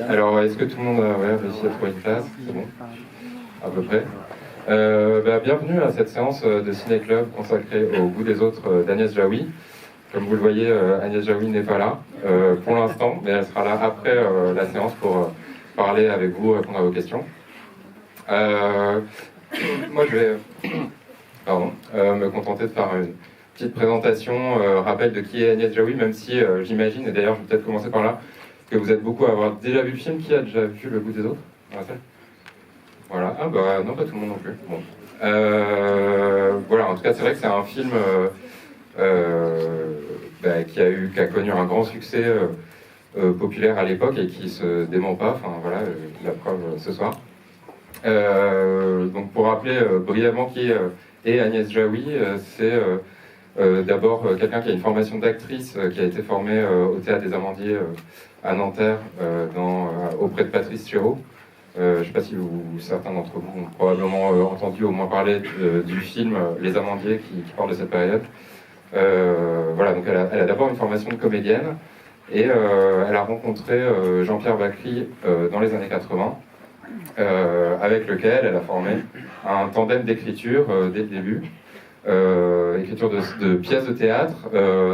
Alors, est-ce que tout le monde a réussi à trouver une place? C'est bon, à peu près. Bienvenue à cette séance de Ciné Club consacrée au goût des autres d'Agnès Jaoui. Comme vous le voyez, Agnès Jaoui n'est pas là pour l'instant, mais elle sera là après la séance pour parler avec vous, répondre à vos questions. Moi, je vais me contenter de faire une petite présentation, rappel de qui est Agnès Jaoui, même si j'imagine, et d'ailleurs je vais peut-être commencer par là, que vous êtes beaucoup à avoir déjà vu le film. Qui a déjà vu Le goût des autres dans la salle? Voilà, ah bah non, pas tout le monde non plus. Bon. Voilà, en tout cas, c'est vrai que c'est un film qui a connu un grand succès populaire à l'époque et qui se dément pas. Enfin voilà, la preuve ce soir. Donc pour rappeler brièvement qui est Agnès Jaoui, c'est d'abord quelqu'un qui a une formation d'actrice, qui a été formée au Théâtre des Amandiers à Nanterre, auprès de Patrice Chéreau. Je ne sais pas si certains d'entre vous ont probablement entendu au moins parler du film Les Amandiers qui parle de cette période. Voilà, donc elle a d'abord une formation de comédienne et elle a rencontré Jean-Pierre Bacri dans les années 80, avec lequel elle a formé un tandem d'écriture dès le début. Écriture de pièces de théâtre,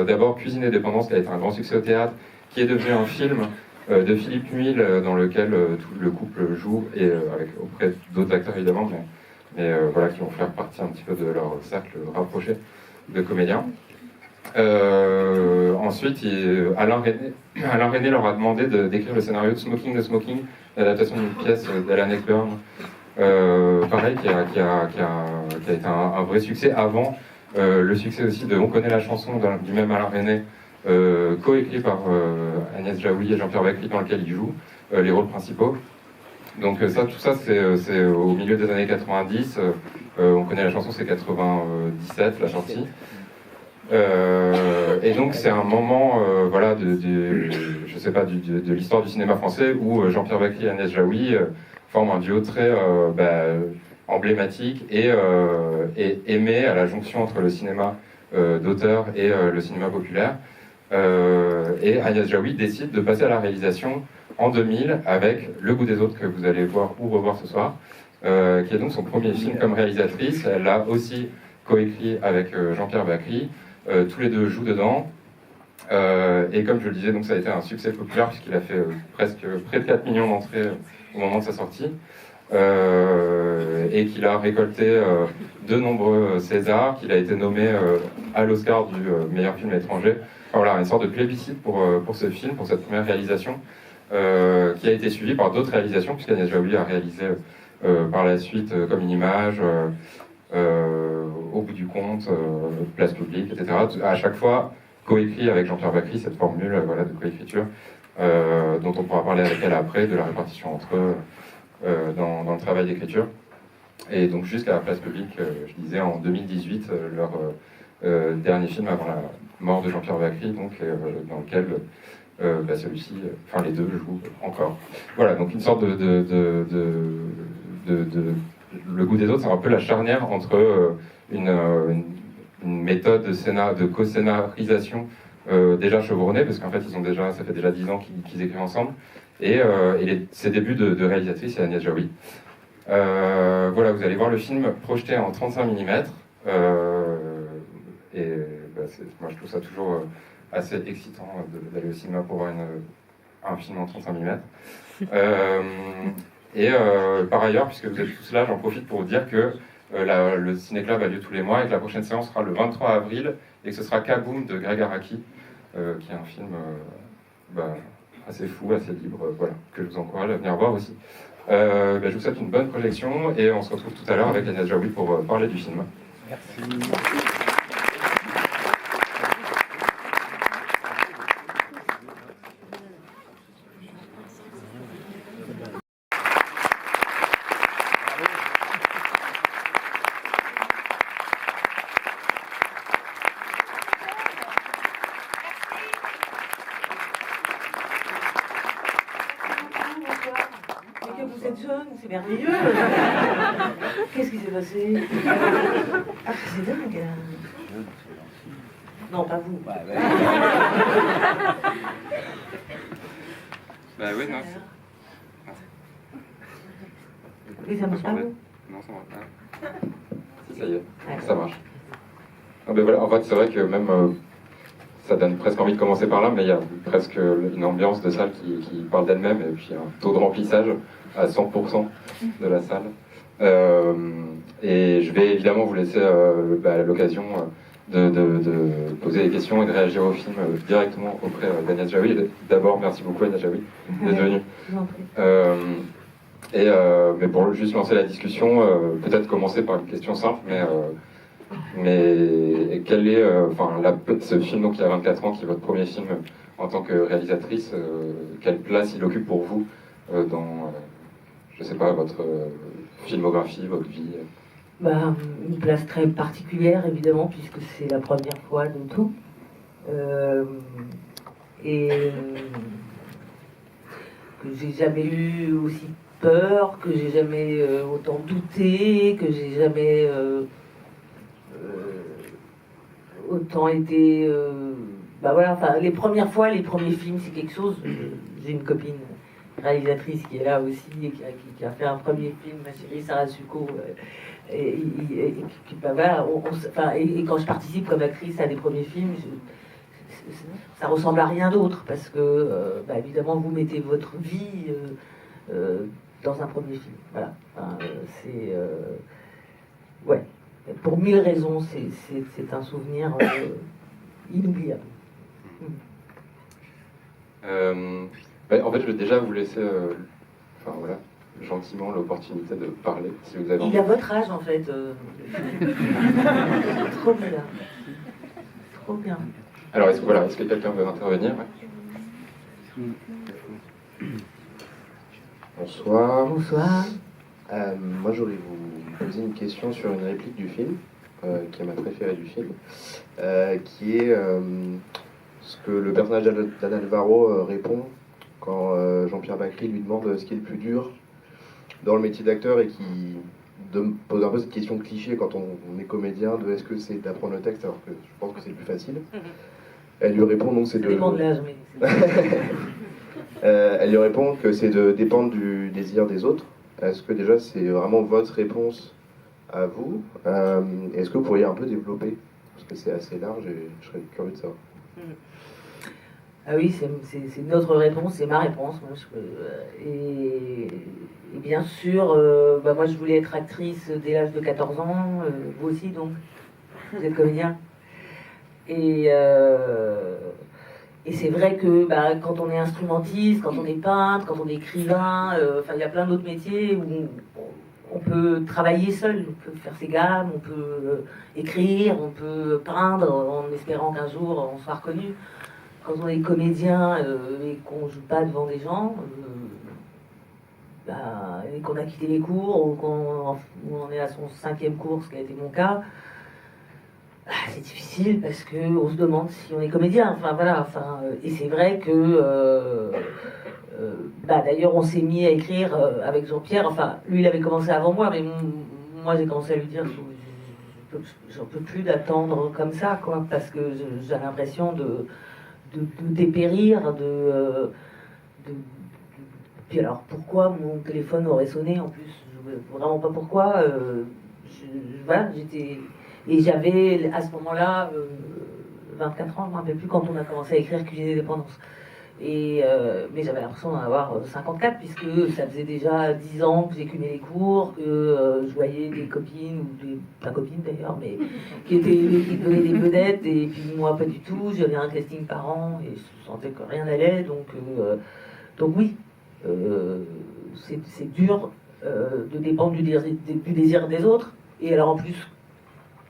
d'abord Cuisine et Dépendance, qui a été un grand succès au théâtre, qui est devenu un film de Philippe Nuil, dans lequel tout le couple joue, et auprès d'autres acteurs évidemment, mais voilà, qui vont faire partie un petit peu de leur cercle rapproché de comédiens. Ensuite, Alain Resnais leur a demandé d'écrire le scénario de Smoking the Smoking, l'adaptation d'une pièce d'Alan Ayckbourn, pareil, qui a été un vrai succès avant le succès aussi de On connaît la chanson du même Alain Resnais, coécrit par Agnès Jaoui et Jean-Pierre Bacri, dans lequel il joue les rôles principaux. Donc tout ça c'est au milieu des années 90. On connaît la chanson, c'est 97 la sortie. Et donc c'est un moment voilà, je sais pas, de l'histoire du cinéma français où Jean-Pierre Bacri et Agnès Jaoui forment un duo très emblématique et aimé à la jonction entre le cinéma d'auteur et le cinéma populaire. Et Agnès Jaoui décide de passer à la réalisation en 2000 avec Le goût des autres, que vous allez voir ou revoir ce soir, qui est donc son premier film comme réalisatrice. Elle l'a aussi coécrit avec Jean-Pierre Bacri. Tous les deux jouent dedans. Et comme je le disais, donc ça a été un succès populaire puisqu'il a fait presque près de 4 millions d'entrées au moment de sa sortie. Et qu'il a récolté de nombreux Césars, qu'il a été nommé à l'Oscar du meilleur film étranger. Enfin, voilà, une sorte de plébiscite pour ce film, pour cette première réalisation, qui a été suivie par d'autres réalisations, puisqu'Agnès Jaoui a réalisé par la suite Comme une image, Au bout du compte, Place publique, etc. À chaque fois, coécrit avec Jean-Pierre Bacri, cette formule voilà, de coécriture, dont on pourra parler avec elle après, de la répartition entre eux dans le travail d'écriture. Et donc jusqu'à la Place publique, je disais, en 2018, leur dernier film avant la mort de Jean-Pierre Bacri, donc, dans lequel celui-ci, enfin les deux jouent encore. Voilà, donc une sorte Le goût des autres, c'est un peu la charnière entre une méthode de co-scénarisation déjà chevronnée, parce qu'en fait ça fait déjà 10 ans qu'ils écrivent ensemble, et ses débuts de réalisatrice, c'est Agnès Jaoui. Voilà, vous allez voir le film projeté en 35 mm, moi je trouve ça toujours assez excitant d'aller au cinéma pour voir un film en 35 mm. Par ailleurs, puisque vous êtes tous là, j'en profite pour vous dire que le Ciné Club a lieu tous les mois et que la prochaine séance sera le 23 avril et que ce sera Kaboom de Greg Araki, qui est un film assez fou, assez libre, voilà, que je vous encourage à venir voir aussi. Je vous souhaite une bonne projection et on se retrouve tout à l'heure avec Agnès Jaoui pour parler du film. Merci. C'est merveilleux. Qu'est-ce qui s'est passé? Ah, c'est dingue. Non, pas vous. Bah oui, non. Oui, ça marche pas. Non, ça marche pas. Si, ça y est, ça marche. Ah ben voilà, en fait, c'est vrai que même ça donne presque envie de commencer par là, mais il y a presque une ambiance de salle qui parle d'elle-même et puis un taux de remplissage à 100% de la salle. Et je vais évidemment vous laisser l'occasion de poser des questions et de réagir au film directement auprès d'Agnès Jaoui. D'abord, merci beaucoup Agnès Jaoui d'être venue. Mais pour juste lancer la discussion, peut-être commencer par une question simple, mais quel est, ce film donc il y a 24 ans, qui est votre premier film en tant que réalisatrice, quelle place il occupe pour vous dans, je sais pas, votre filmographie, votre vie? Une place très particulière, évidemment, puisque c'est la première fois de tout. Que j'ai jamais eu aussi peur, que j'ai jamais autant douté, que j'ai jamais autant été... les premières fois, les premiers films, c'est quelque chose. J'ai une copine réalisatrice qui est là aussi et qui a fait un premier film, ma chérie Sarah Succo. Et quand je participe comme actrice à des premiers films, ça ressemble à rien d'autre parce que, évidemment, vous mettez votre vie dans un premier film. Voilà. Ouais. Pour 1000 raisons, c'est un souvenir inoubliable. En fait, je vais déjà vous laisser, gentiment l'opportunité de parler, si vous avez envie. Il a votre âge, en fait. Trop bien. Trop bien. Alors, est-ce que quelqu'un veut intervenir? Bonsoir. Bonsoir. Moi, j'aurais vous poser une question sur une réplique du film, qui est ma préférée du film, qui est ce que le personnage d'Anne Alvaro répond quand Jean-Pierre Bacri lui demande ce qui est le plus dur dans le métier d'acteur et qui pose un peu cette question cliché quand on est comédien de est-ce que c'est d'apprendre le texte alors que je pense que c'est le plus facile. Elle lui répond donc c'est de... dépend de l'âge, mais... elle lui répond que c'est de dépendre du désir des autres. Est-ce que déjà c'est vraiment votre réponse à vous? Est-ce que vous pourriez un peu développer? Parce que c'est assez large et je serais curieux de savoir. Ah oui, c'est notre réponse, c'est ma réponse. Et bien sûr, moi je voulais être actrice dès l'âge de 14 ans, vous aussi donc, vous êtes comédien. Et c'est vrai que quand on est instrumentiste, quand on est peintre, quand on est écrivain, il y a plein d'autres métiers où on peut travailler seul, on peut faire ses gammes, on peut écrire, on peut peindre en espérant qu'un jour on soit reconnu. Quand on est comédien et qu'on joue pas devant des gens, et qu'on a quitté les cours ou qu'on est à son 5e cours, ce qui a été mon cas, c'est difficile parce qu'on se demande si on est comédien. Et c'est vrai que d'ailleurs on s'est mis à écrire avec Jean-Pierre. Lui il avait commencé avant moi, mais moi j'ai commencé à lui dire j'en peux plus d'attendre comme ça, quoi, parce que j'ai l'impression de dépérir, Puis alors, pourquoi mon téléphone aurait sonné en plus? Vraiment pas pourquoi. J'étais... Et j'avais, à ce moment-là, 24 ans, je ne me rappelle plus quand on a commencé à écrire Cuisine et Dépendance. Mais j'avais l'impression d'en avoir 54, puisque ça faisait déjà 10 ans que j'écumais les cours, que je voyais des copines, pas copines d'ailleurs, mais qui donnaient des vedettes, et puis moi pas du tout. J'avais un casting par an, et je sentais que rien n'allait, donc oui, c'est dur de dépendre du désir des autres. Et alors en plus,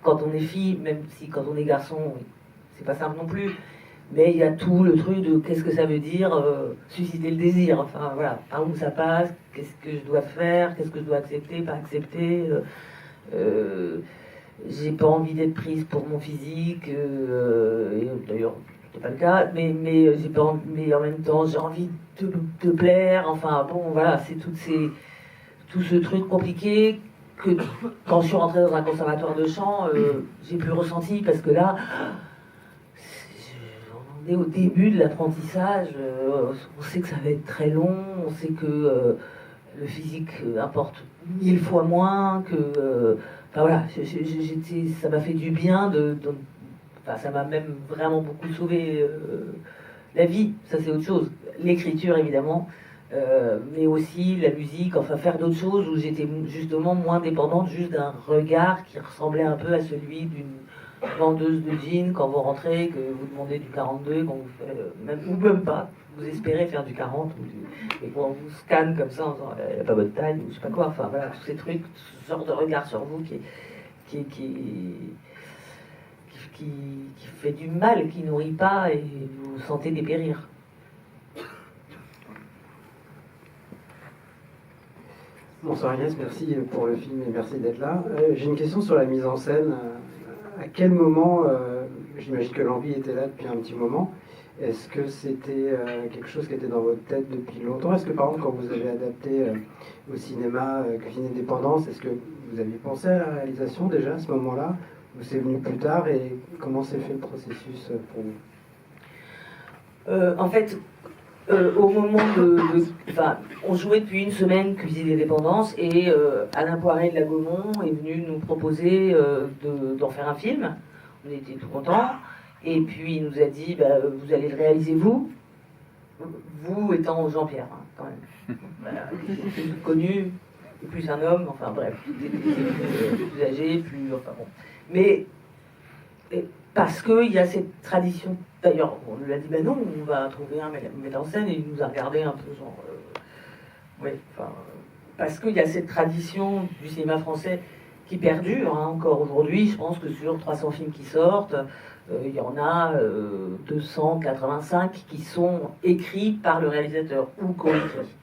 quand on est fille, même si quand on est garçon, c'est pas simple non plus, mais il y a tout le truc de qu'est-ce que ça veut dire susciter le désir, par où ça passe, qu'est-ce que je dois faire, qu'est-ce que je dois accepter, pas accepter. J'ai pas envie d'être prise pour mon physique, et d'ailleurs c'est pas le cas, mais j'ai pas envie, mais en même temps j'ai envie de plaire, c'est tout ce truc compliqué que quand je suis rentrée dans un conservatoire de chant, j'ai plus ressenti, parce que là, on est au début de l'apprentissage, on sait que ça va être très long, on sait que le physique importe 1000 fois moins, que... enfin voilà, ça m'a fait du bien enfin, ça m'a même vraiment beaucoup sauvé la vie, ça c'est autre chose. L'écriture évidemment, mais aussi la musique, enfin faire d'autres choses où j'étais justement moins dépendante juste d'un regard qui ressemblait un peu à celui d'une vendeuse de jeans quand vous rentrez, que vous demandez du 42, quand vous faites, ou même pas, vous espérez faire du 40, et qu'on vous scanne comme ça en disant il n'y a pas votre taille, ou je sais pas quoi, enfin voilà, tous ces trucs, ce genre de regard sur vous qui fait du mal, qui nourrit pas, et vous sentez dépérir. Bonsoir Agnès, merci pour le film et merci d'être là. J'ai une question sur la mise en scène. À quel moment, j'imagine que l'envie était là depuis un petit moment, est-ce que c'était quelque chose qui était dans votre tête depuis longtemps? Est-ce que par exemple quand vous avez adapté au cinéma Cuisine et Dépendance, est-ce que vous aviez pensé à la réalisation déjà à ce moment-là, ou c'est venu plus tard, et comment s'est fait le processus pour vous? En fait, au moment enfin, on jouait depuis une semaine Cuisine et Dépendance, et Alain Poiret de la Gaumont est venu nous proposer d'en faire un film. On était tout contents. Et puis il nous a dit, vous allez le réaliser vous étant Jean-Pierre, hein, quand même. Voilà, plus connu, plus un homme, enfin bref, plus âgé, plus... Enfin bon. Mais parce qu'il y a cette tradition. D'ailleurs, on lui a dit, non, on va trouver un metteur en scène, et il nous a regardé un peu genre... oui, enfin... Parce qu'il y a cette tradition du cinéma français qui perdure, hein, encore aujourd'hui. Je pense que sur 300 films qui sortent, il y en a 285 qui sont écrits par le réalisateur ou co-écrits.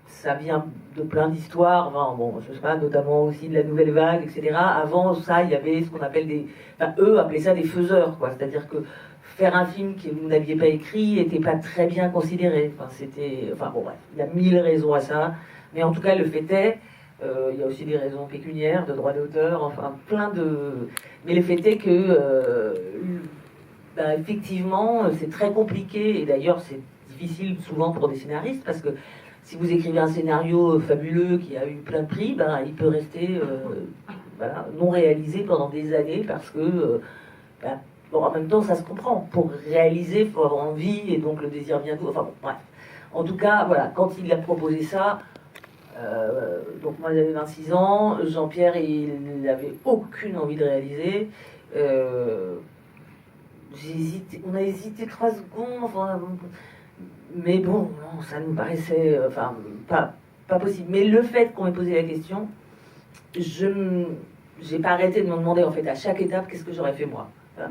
Ça vient de plein d'histoires, enfin, bon, je sais pas, notamment aussi de la Nouvelle Vague, etc. Avant ça, il y avait ce qu'on appelle des... Enfin, eux appelaient ça des faiseurs, quoi. C'est-à-dire que faire un film que vous n'aviez pas écrit n'était pas très bien considéré. Enfin, c'était... Enfin, bon, bref, il y a 1000 raisons à ça. Mais en tout cas, le fait est... il y a aussi des raisons pécuniaires, de droits d'auteur, enfin plein de... Mais le fait est que, effectivement, c'est très compliqué, et d'ailleurs c'est difficile souvent pour des scénaristes, parce que si vous écrivez un scénario fabuleux qui a eu plein de prix, il peut rester voilà, non réalisé pendant des années, parce que, bon, en même temps ça se comprend. Pour réaliser, il faut avoir envie, et donc le désir vient tout. Enfin bon, bref. En tout cas, voilà, quand il a proposé ça... donc moi j'avais 26 ans, Jean-Pierre il n'avait aucune envie de réaliser. On a hésité 3 secondes, enfin, mais bon, non, ça nous paraissait pas possible. Mais le fait qu'on m'ait posé la question, j'ai pas arrêté de me demander en fait à chaque étape qu'est-ce que j'aurais fait moi. Hein.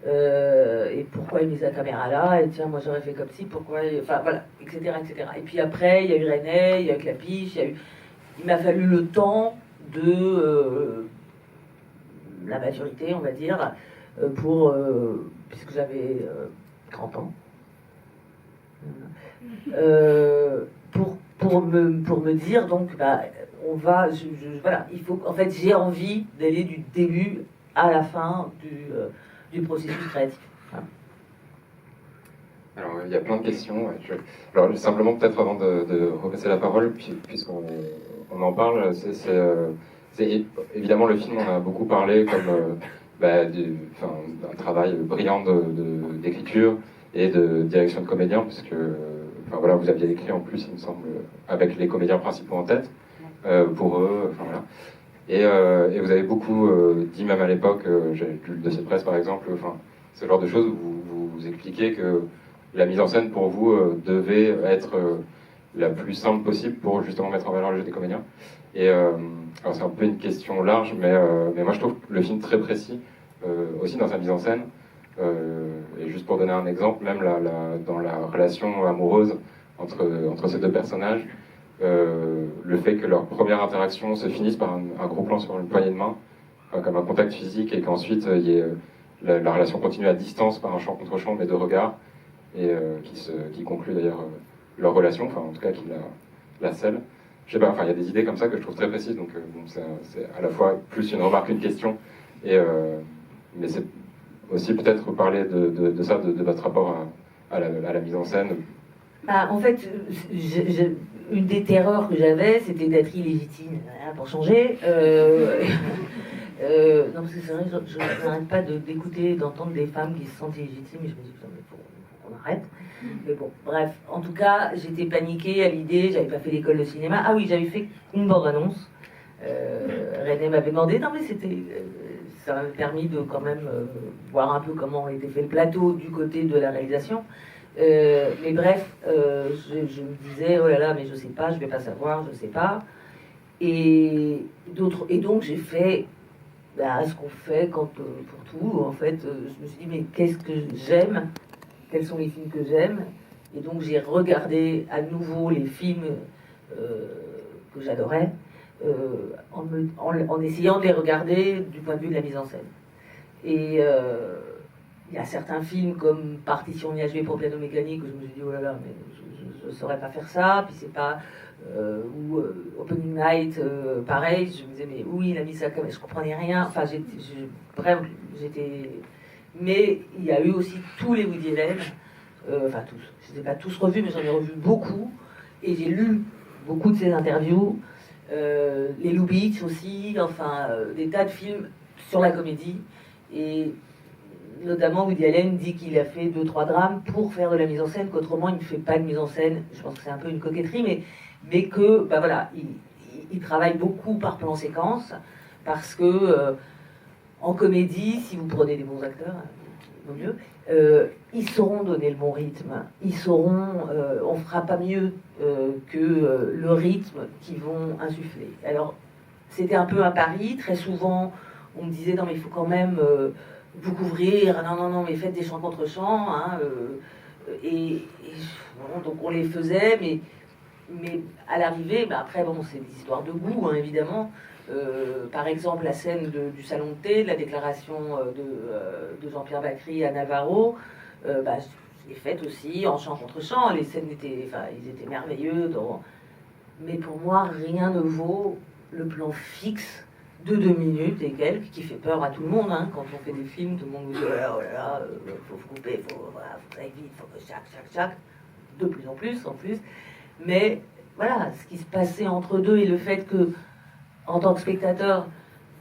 Et pourquoi il met sa caméra là, et tiens moi j'aurais fait comme si, pourquoi, enfin voilà, etc., etc. Et puis après il y a eu René, il y a eu Clapiche, il m'a fallu le temps de la maturité, on va dire, puisque j'avais 30 ans, pour me dire donc on va, voilà, il faut, en fait j'ai envie d'aller du début à la fin du processus créatif. Voilà. Alors, il y a plein de questions. Ouais. Alors, simplement, peut-être avant de repasser la parole, puisqu'on en parle, c'est évidemment le film, on a beaucoup parlé comme d'un travail brillant d'écriture et de direction de comédien, puisque voilà, vous aviez écrit en plus, il me semble, avec les comédiens principaux en tête, pour eux, voilà. Et vous avez beaucoup dit, même à l'époque, j'ai lu le dossier de presse par exemple, ce genre de choses où vous expliquez que la mise en scène pour vous devait être la plus simple possible pour justement mettre en valeur le jeu des comédiens. Et alors c'est un peu une question large, mais moi je trouve le film très précis aussi dans sa mise en scène. Et juste pour donner un exemple, même dans la relation amoureuse entre ces deux personnages, le fait que leur première interaction se finisse par un gros plan sur une poignée de main, comme un contact physique, et qu'ensuite la relation continue à distance par un champ contre champ, mais de regard, et qui conclut d'ailleurs leur relation, enfin en tout cas qui la scelle. Je sais pas, il y a des idées comme ça que je trouve très précises, donc c'est à la fois plus une remarque qu'une question, mais aussi peut-être parler de ça, de votre rapport à la mise en scène. Bah, en fait, une des terreurs que j'avais, c'était d'être illégitime, hein, pour changer. Non, parce que c'est vrai, je n'arrête pas d'écouter, d'entendre des femmes qui se sentent illégitimes, et je me dis, putain, mais faut qu'on arrête. Mais bon, bref, en tout cas, j'étais paniquée à l'idée, j'avais pas fait l'école de cinéma. Ah oui, j'avais fait une bande-annonce. René m'avait demandé, non mais c'était... ça m'a permis de quand même voir un peu comment était fait le plateau du côté de la réalisation. Mais bref, je me disais, oh là là, mais je sais pas, je vais pas savoir, je sais pas. Et donc j'ai fait ce qu'on fait pour tout. En fait, je me suis dit, mais qu'est-ce que j'aime? Quels sont les films que j'aime? Et donc j'ai regardé à nouveau les films que j'adorais, en essayant de les regarder du point de vue de la mise en scène. Et il y a certains films comme Partition IHV pour piano mécanique où je me suis dit, oh là là, mais je ne saurais pas faire ça. Puis c'est pas. Ou Opening Night, pareil, je me disais, mais oui, il a mis ça comme. Je comprenais rien. Enfin, bref, j'étais. Mais il y a eu aussi tous les Woody Allen, enfin tous. Je ne les ai pas tous revus, mais j'en ai revu beaucoup. Et j'ai lu beaucoup de ses interviews. Les Lubitsch aussi, enfin, des tas de films sur la comédie. Et notamment Woody Allen dit qu'il a fait 2-3 drames pour faire de la mise en scène, qu'autrement il ne fait pas de mise en scène. Je pense que c'est un peu une coquetterie, mais que bah voilà, il travaille beaucoup par plan séquence, parce que en comédie, si vous prenez des bons acteurs, au mieux, ils sauront donner le bon rythme, ils sauront, on fera pas mieux que le rythme qu'ils vont insuffler. Alors c'était un peu un pari, très souvent on me disait non mais il faut quand même vous couvrir, non, mais faites des chants contre chants, hein, bon, donc on les faisait, mais à l'arrivée, bah après bon, c'est des histoires de goût, hein, évidemment. Par exemple, la scène du salon de thé, de la déclaration de Jean-Pierre Bacri à Navarro, bah, je l'ai faite aussi en chant contre chant. Les scènes ils étaient merveilleux. Mais pour moi, rien ne vaut le plan fixe de 2 minutes et quelques, qui fait peur à tout le monde, hein. Quand on fait des films, tout le monde vous dit oh là là, faut couper, faut que ça aille vite, faut que chaque, de plus en plus. Mais voilà, ce qui se passait entre deux et le fait que, en tant que spectateur,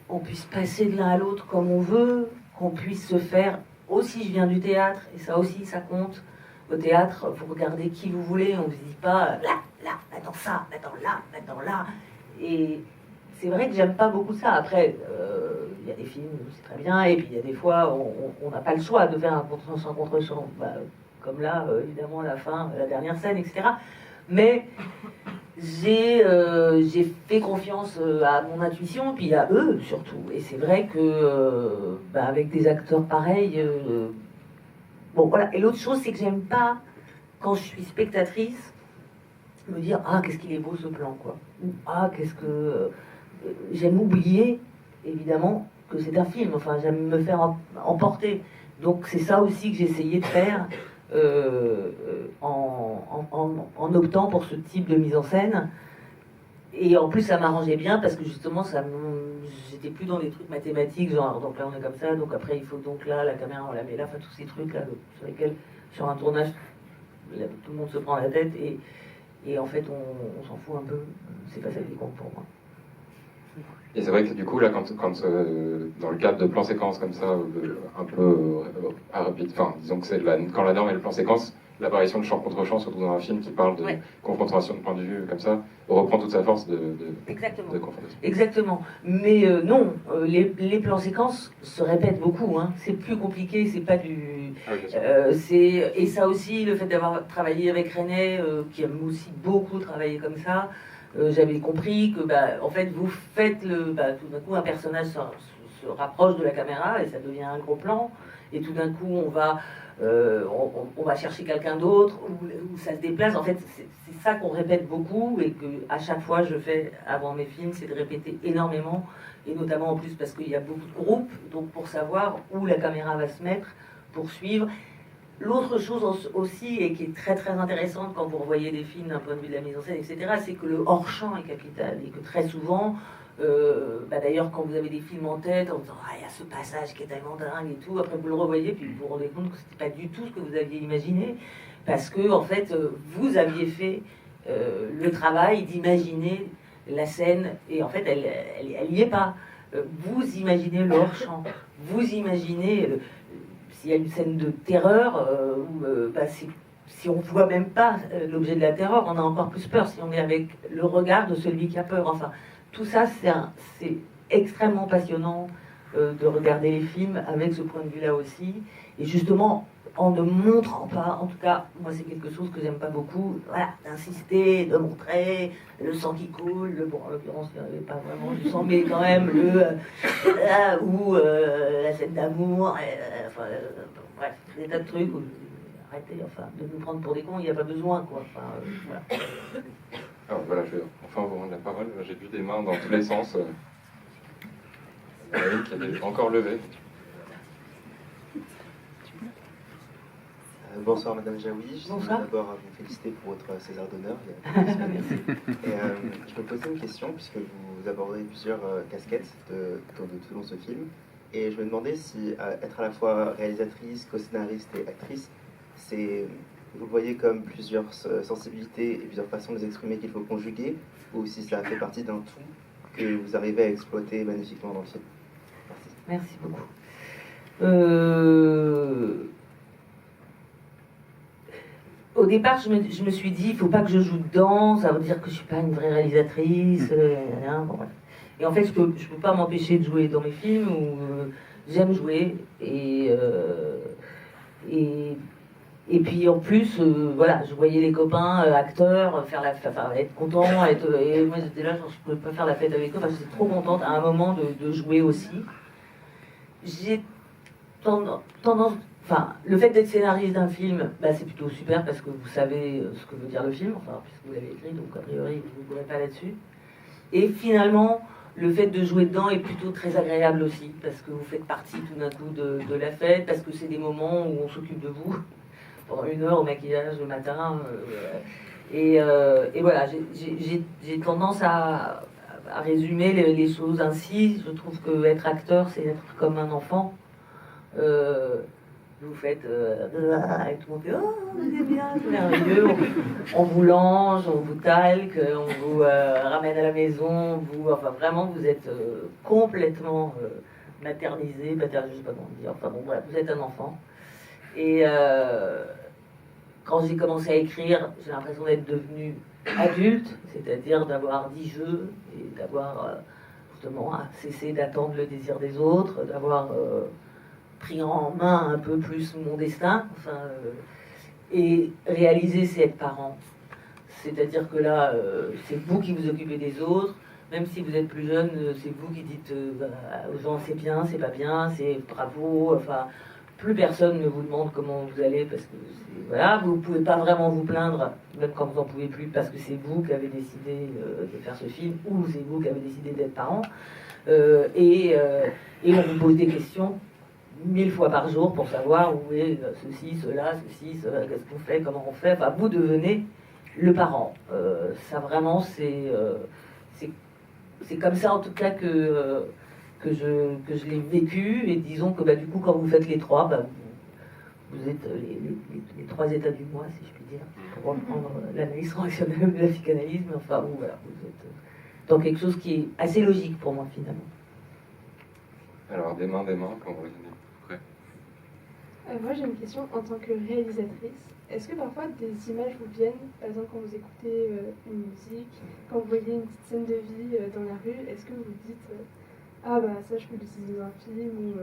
on puisse passer de l'un à l'autre comme on veut, qu'on puisse se faire. Aussi, je viens du théâtre, et ça aussi, ça compte. Au théâtre, vous regardez qui vous voulez, on ne vous dit pas là, maintenant ça, maintenant là. Et c'est vrai que j'aime pas beaucoup ça. Après, il y a des films où c'est très bien, et puis il y a des fois, on n'a pas le choix de faire un contre-champ, bah, comme là, évidemment, la fin, la dernière scène, etc. Mais j'ai fait confiance à mon intuition, puis à eux surtout. Et c'est vrai que avec des acteurs pareils, bon voilà. Et l'autre chose, c'est que j'aime pas, quand je suis spectatrice, me dire ah qu'est-ce qu'il est beau ce plan, quoi. Ou ah qu'est-ce que j'aime oublier évidemment que c'est un film. Enfin, j'aime me faire emporter. Donc c'est ça aussi que j'ai essayé de faire. En optant pour ce type de mise en scène. Et en plus, ça m'arrangeait bien parce que justement, j'étais plus dans des trucs mathématiques, genre donc là on est comme ça, donc après il faut donc là, la caméra on la met là, enfin tous ces trucs là sur lesquels, sur un tournage, là, tout le monde se prend la tête et en fait on s'en fout un peu, c'est pas ça qui compte pour moi. Et c'est vrai que du coup, là, quand dans le cadre de plans séquences comme ça, un peu rapide, enfin, disons que c'est quand la norme est le plan séquence, l'apparition de chant contre chant, surtout dans un film qui parle de confrontation de point de vue comme ça, reprend toute sa force de confrontation. Exactement. Mais non, les plans séquences se répètent beaucoup. Hein. C'est plus compliqué, c'est pas du. Ah oui, et ça aussi, le fait d'avoir travaillé avec René, qui aime aussi beaucoup travailler comme ça. J'avais compris que, en fait, vous faites tout d'un coup, un personnage se rapproche de la caméra et ça devient un gros plan. Et tout d'un coup, on va chercher quelqu'un d'autre ou ça se déplace. En fait, c'est ça qu'on répète beaucoup et que à chaque fois je fais avant mes films, c'est de répéter énormément. Et notamment en plus parce qu'il y a beaucoup de groupes, donc pour savoir où la caméra va se mettre, pour suivre. L'autre chose aussi, et qui est très très intéressante quand vous revoyez des films d'un point de vue de la mise en scène, etc., c'est que le hors-champ est capital et que très souvent, D'ailleurs, quand vous avez des films en tête, en disant ah, il y a ce passage qui est tellement dingue et tout, après vous le revoyez, puis vous vous rendez compte que c'était pas du tout ce que vous aviez imaginé, parce que en fait, vous aviez fait le travail d'imaginer la scène, et en fait, elle y est pas. Vous imaginez le hors-champ, vous imaginez s'il y a une scène de terreur, si on ne voit même pas l'objet de la terreur, on a encore plus peur si on est avec le regard de celui qui a peur. Enfin, tout ça, c'est extrêmement passionnant de regarder les films avec ce point de vue-là aussi. Et justement, en ne montrant pas, en tout cas, moi c'est quelque chose que j'aime pas beaucoup, voilà, d'insister, de montrer le sang qui coule, bon, en l'occurrence, il n'y avait pas vraiment du sang, mais quand même, ou la scène d'amour, bref, des tas de trucs. Arrêtez, enfin, de nous prendre pour des cons, il n'y a pas besoin, quoi. Enfin, voilà. Alors voilà, je vais enfin vous rendre la parole. J'ai vu des mains dans tous les sens. Une qui avait encore levé. Bonsoir Madame Jaoui, je tiens d'abord à vous féliciter pour votre César d'honneur. Merci. Et je me posais une question, puisque vous abordez plusieurs casquettes tout au long de ce film, et je me demandais si être à la fois réalisatrice, co-scénariste et actrice, vous le voyez comme plusieurs sensibilités et plusieurs façons de les exprimer qu'il faut conjuguer, ou si ça fait partie d'un tout que vous arrivez à exploiter magnifiquement dans le film. Merci beaucoup. Au départ, je me suis dit, il ne faut pas que je joue dedans, ça veut dire que je ne suis pas une vraie réalisatrice. Bon, ouais. Et en fait, je peux pas m'empêcher de jouer dans mes films où j'aime jouer. Et puis en plus, voilà, je voyais les copains acteurs être contents, et moi j'étais là, genre, je pouvais pas faire la fête avec eux, parce que j'étais trop contente à un moment de jouer aussi. J'ai tendance, enfin, le fait d'être scénariste d'un film, c'est plutôt super parce que vous savez ce que veut dire le film, enfin, puisque vous l'avez écrit, donc a priori vous ne pourrez pas là-dessus. Et finalement, le fait de jouer dedans est plutôt très agréable aussi, parce que vous faites partie tout d'un coup de la fête, parce que c'est des moments où on s'occupe de vous pendant 1 heure au maquillage le matin. Et voilà, j'ai tendance à résumer les choses ainsi. Je trouve que être acteur, c'est être comme un enfant. Vous faites et tout le monde fait oh c'est bien, c'est merveilleux, on vous lange, on vous talque, on vous ramène à la maison, enfin vraiment vous êtes complètement maternisé, je sais pas comment dire, enfin bon bref, vous êtes un enfant. Et quand j'ai commencé à écrire, j'ai l'impression d'être devenue adulte, c'est-à-dire d'avoir 10 jeux et d'avoir justement cessé d'attendre le désir des autres, d'avoir pris en main un peu plus mon destin, et réaliser c'est être parent. C'est-à-dire que là, c'est vous qui vous occupez des autres, même si vous êtes plus jeune, c'est vous qui dites aux gens c'est bien, c'est pas bien, c'est bravo, enfin, plus personne ne vous demande comment vous allez, parce que voilà, vous ne pouvez pas vraiment vous plaindre, même quand vous n'en pouvez plus, parce que c'est vous qui avez décidé de faire ce film, ou c'est vous qui avez décidé d'être parent, et on vous pose des questions 1000 fois par jour pour savoir où est ceci, cela, qu'est-ce qu'on fait, comment on fait. Enfin, vous devenez le parent. Ça vraiment, c'est comme ça en tout cas que je l'ai vécu. Et disons que du coup, quand vous faites les trois, vous êtes les 3 états du moi, si je puis dire, pour reprendre l'analyse transactionnelle de la psychanalyse. Mais enfin, voilà, vous êtes dans quelque chose qui est assez logique pour moi finalement. Alors, des mains, quand vous revenez. Moi j'ai une question en tant que réalisatrice. Est-ce que parfois des images vous viennent, par exemple quand vous écoutez une musique, quand vous voyez une petite scène de vie dans la rue, est-ce que vous vous dites ah ça je peux l'utiliser dans un film, ou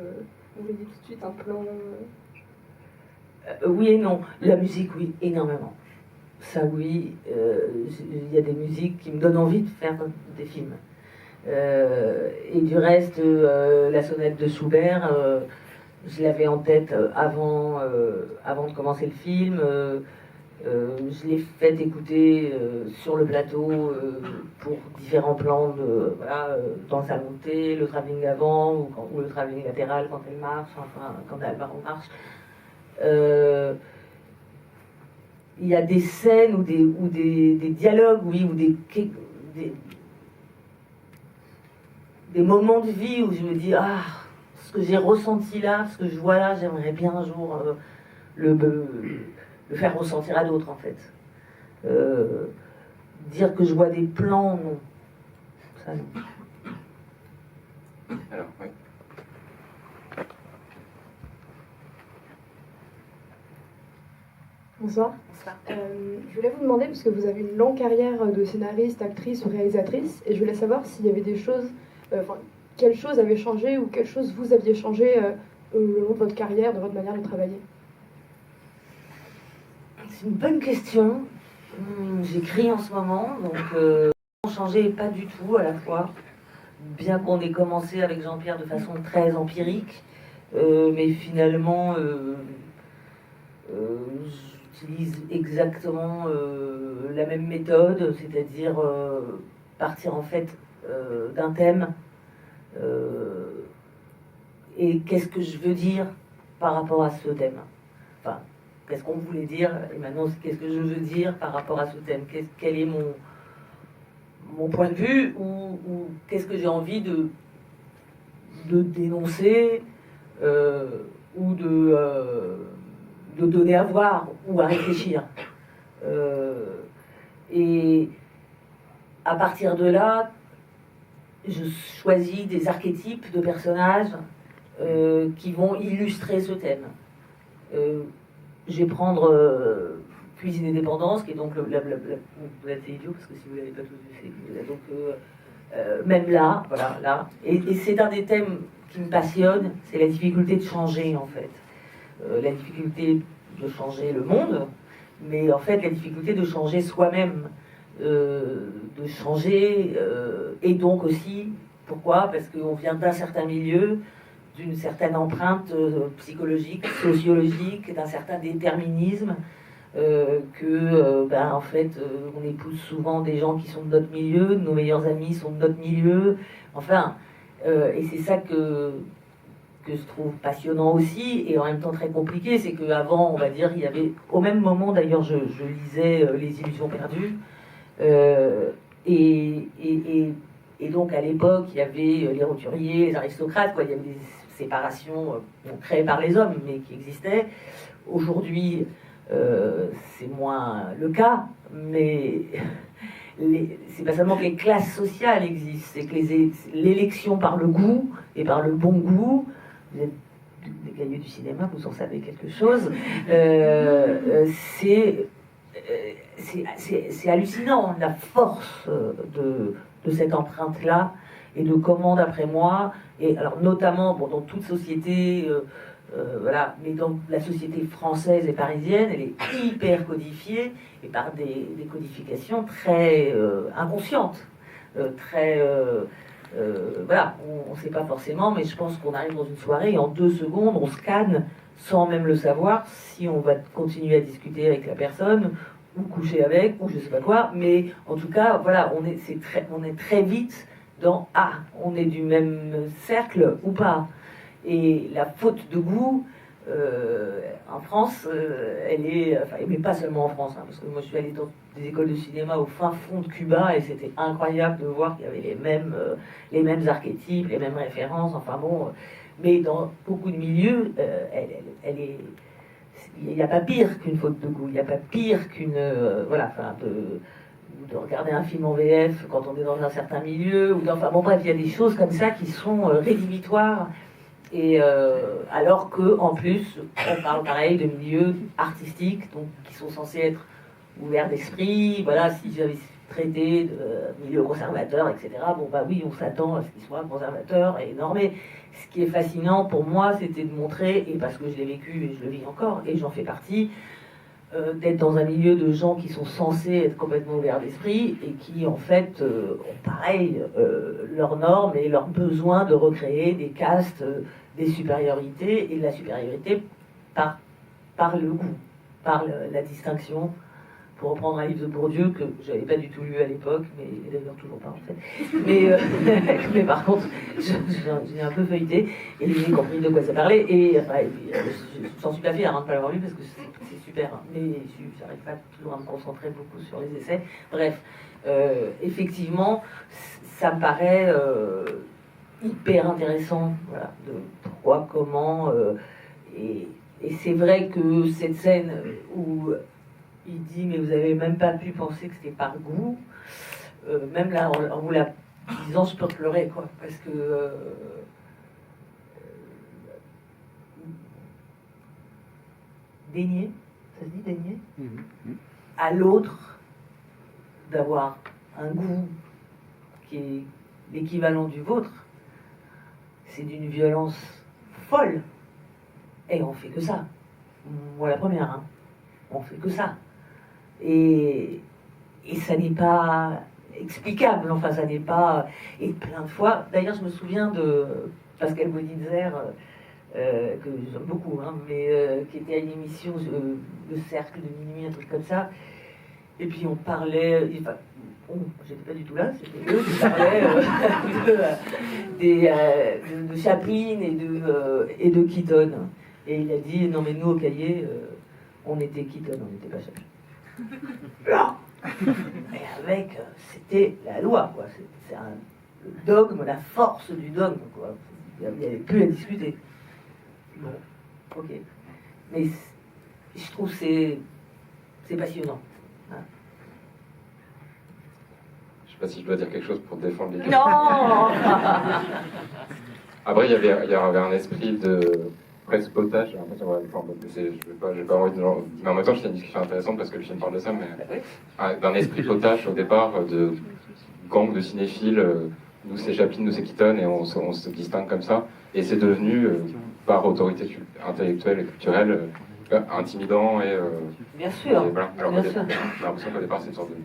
vous voyez tout de suite un plan Oui et non. La musique, oui, énormément. Ça oui, il y a des musiques qui me donnent envie de faire des films. Et du reste, la sonate de Schubert, je l'avais en tête avant de commencer le film. Je l'ai fait écouter sur le plateau pour différents plans dans sa montée, le travelling avant ou le travelling latéral quand elle marche, enfin quand Alvaro marche. Il y a des scènes ou des dialogues, oui, ou des des moments de vie où je me dis, ah, ce que j'ai ressenti là, ce que je vois là, j'aimerais bien un jour le faire ressentir à d'autres, en fait. Dire que je vois des plans, non. Ça, non. Alors, oui. Bonsoir. Je voulais vous demander, puisque vous avez une longue carrière de scénariste, actrice ou réalisatrice, et je voulais savoir s'il y avait des choses, quelles choses avaient changé ou quelles choses vous aviez changé au long de votre carrière, de votre manière de travailler. C'est une bonne question. J'écris en ce moment, donc changé pas du tout à la fois. Bien qu'on ait commencé avec Jean-Pierre de façon très empirique, mais finalement, j'utilise exactement la même méthode, c'est-à-dire partir en fait d'un thème et qu'est-ce que je veux dire par rapport à ce thème. Enfin, qu'est-ce qu'on voulait dire et maintenant qu'est-ce que je veux dire par rapport à ce thème. Quel est mon point de vue ou qu'est-ce que j'ai envie de dénoncer ou de donner à voir ou à réfléchir. Et à partir de là, je choisis des archétypes de personnages qui vont illustrer ce thème. Je vais prendre Cuisine et Dépendance, qui est donc vous êtes idiot, parce que si vous ne l'avez pas tous vu, c'est donc même là, voilà, là. Et c'est un des thèmes qui me passionne, c'est la difficulté de changer, en fait. La difficulté de changer le monde, mais en fait la difficulté de changer soi-même, de changer, et donc aussi, pourquoi? Parce qu'on vient d'un certain milieu, d'une certaine empreinte psychologique, sociologique, d'un certain déterminisme, en fait, on épouse souvent des gens qui sont de notre milieu, nos meilleurs amis sont de notre milieu, enfin, et c'est ça que je trouve passionnant aussi, et en même temps très compliqué, c'est qu'avant, on va dire, il y avait, au même moment d'ailleurs, je lisais Les Illusions perdues, et donc à l'époque, il y avait les roturiers, les aristocrates, quoi, il y avait des séparations créées par les hommes, mais qui existaient. Aujourd'hui, c'est moins le cas, mais c'est pas seulement que les classes sociales existent, c'est que l'élection par le goût et par le bon goût, vous êtes des cahiers du cinéma, vous en savez quelque chose, c'est hallucinant, la force de cette empreinte-là, et de comment, d'après moi, et alors notamment dans toute société, voilà, mais dans la société française et parisienne, elle est hyper codifiée, et par des codifications très inconscientes, très... voilà, on ne sait pas forcément, mais je pense qu'on arrive dans une soirée et en 2 secondes, on scanne, sans même le savoir, si on va continuer à discuter avec la personne, ou coucher avec, ou je sais pas quoi, mais en tout cas, voilà, on est très vite dans « Ah, on est du même cercle ou pas ?» Et la faute de goût, en France, elle est... Enfin, mais pas seulement en France, hein, parce que moi je suis allée dans des écoles de cinéma au fin fond de Cuba, et c'était incroyable de voir qu'il y avait les mêmes archétypes, les mêmes références, enfin bon... mais dans beaucoup de milieux, elle est... Il n'y a pas pire qu'une faute de goût, il n'y a pas pire qu'une... voilà, enfin, de regarder un film en VF quand on est dans un certain milieu, ou enfin bon bref, il y a des choses comme ça qui sont rédhibitoires, et alors que en plus on parle pareil de milieux artistiques, donc qui sont censés être ouverts d'esprit, voilà, si j'avais traité de milieu conservateur, etc., bon bah oui, on s'attend à ce qu'ils soient conservateurs et normés. Ce qui est fascinant pour moi, c'était de montrer, et parce que je l'ai vécu et je le vis encore, et j'en fais partie, d'être dans un milieu de gens qui sont censés être complètement ouverts d'esprit et qui en fait ont pareil leurs normes et leurs besoins de recréer des castes, des supériorités, et de la supériorité par le goût, par la distinction, pour reprendre un livre de Bourdieu que j'avais pas du tout lu à l'époque, mais d'ailleurs toujours pas en fait. Mais par contre, j'ai un peu feuilleté et j'ai compris de quoi ça parlait, et enfin, je s'en suis pas fière de ne pas l'avoir lu parce que c'est super, hein, mais je n'arrive pas toujours à me concentrer beaucoup sur les essais. Bref, effectivement, ça me paraît hyper intéressant, voilà, de pourquoi, comment, et c'est vrai que cette scène où il dit mais vous avez même pas pu penser que c'était par goût, même là en vous la disant je peux pleurer quoi, parce que dénier, ça se dit dénier, à l'autre d'avoir un goût qui est l'équivalent du vôtre, c'est d'une violence folle. Et on fait que ça. Moi la première, hein. On fait que ça. Et ça n'est pas explicable, enfin ça n'est pas... Et plein de fois, d'ailleurs je me souviens de Pascal Bodinzer, que j'aime beaucoup, hein, mais qui était à une émission, le Cercle de minuit, un truc comme ça, et puis on parlait, enfin, j'étais pas du tout là, c'était eux qui parlaient de Chaplin et de Keaton. Et il a dit, non mais nous au cahier, on était Keaton, on n'était pas Chaplin. Là. Et avec, c'était la loi, quoi. C'est le dogme, la force du dogme, quoi. Il n'y avait plus à discuter. Bon, ok. Mais je trouve que c'est passionnant. Hein. Je sais pas si je dois dire quelque chose pour défendre les Non. Après, il y avait un esprit de presque potage. J'ai l'impression, ouais, enfin, je vais pas envie de... Mais en même temps, c'est une discussion intéressante parce que le film parle de ça, mais d'un esprit potage au départ, de gang de cinéphiles. Nous, c'est Chaplin, nous, c'est Keaton, et on se distingue comme ça. Et c'est devenu, par autorité intellectuelle et culturelle, intimidant et... Bien sûr. Et voilà. Alors, Bien j'ai sûr. l'impression qu'au départ, c'est une sorte de...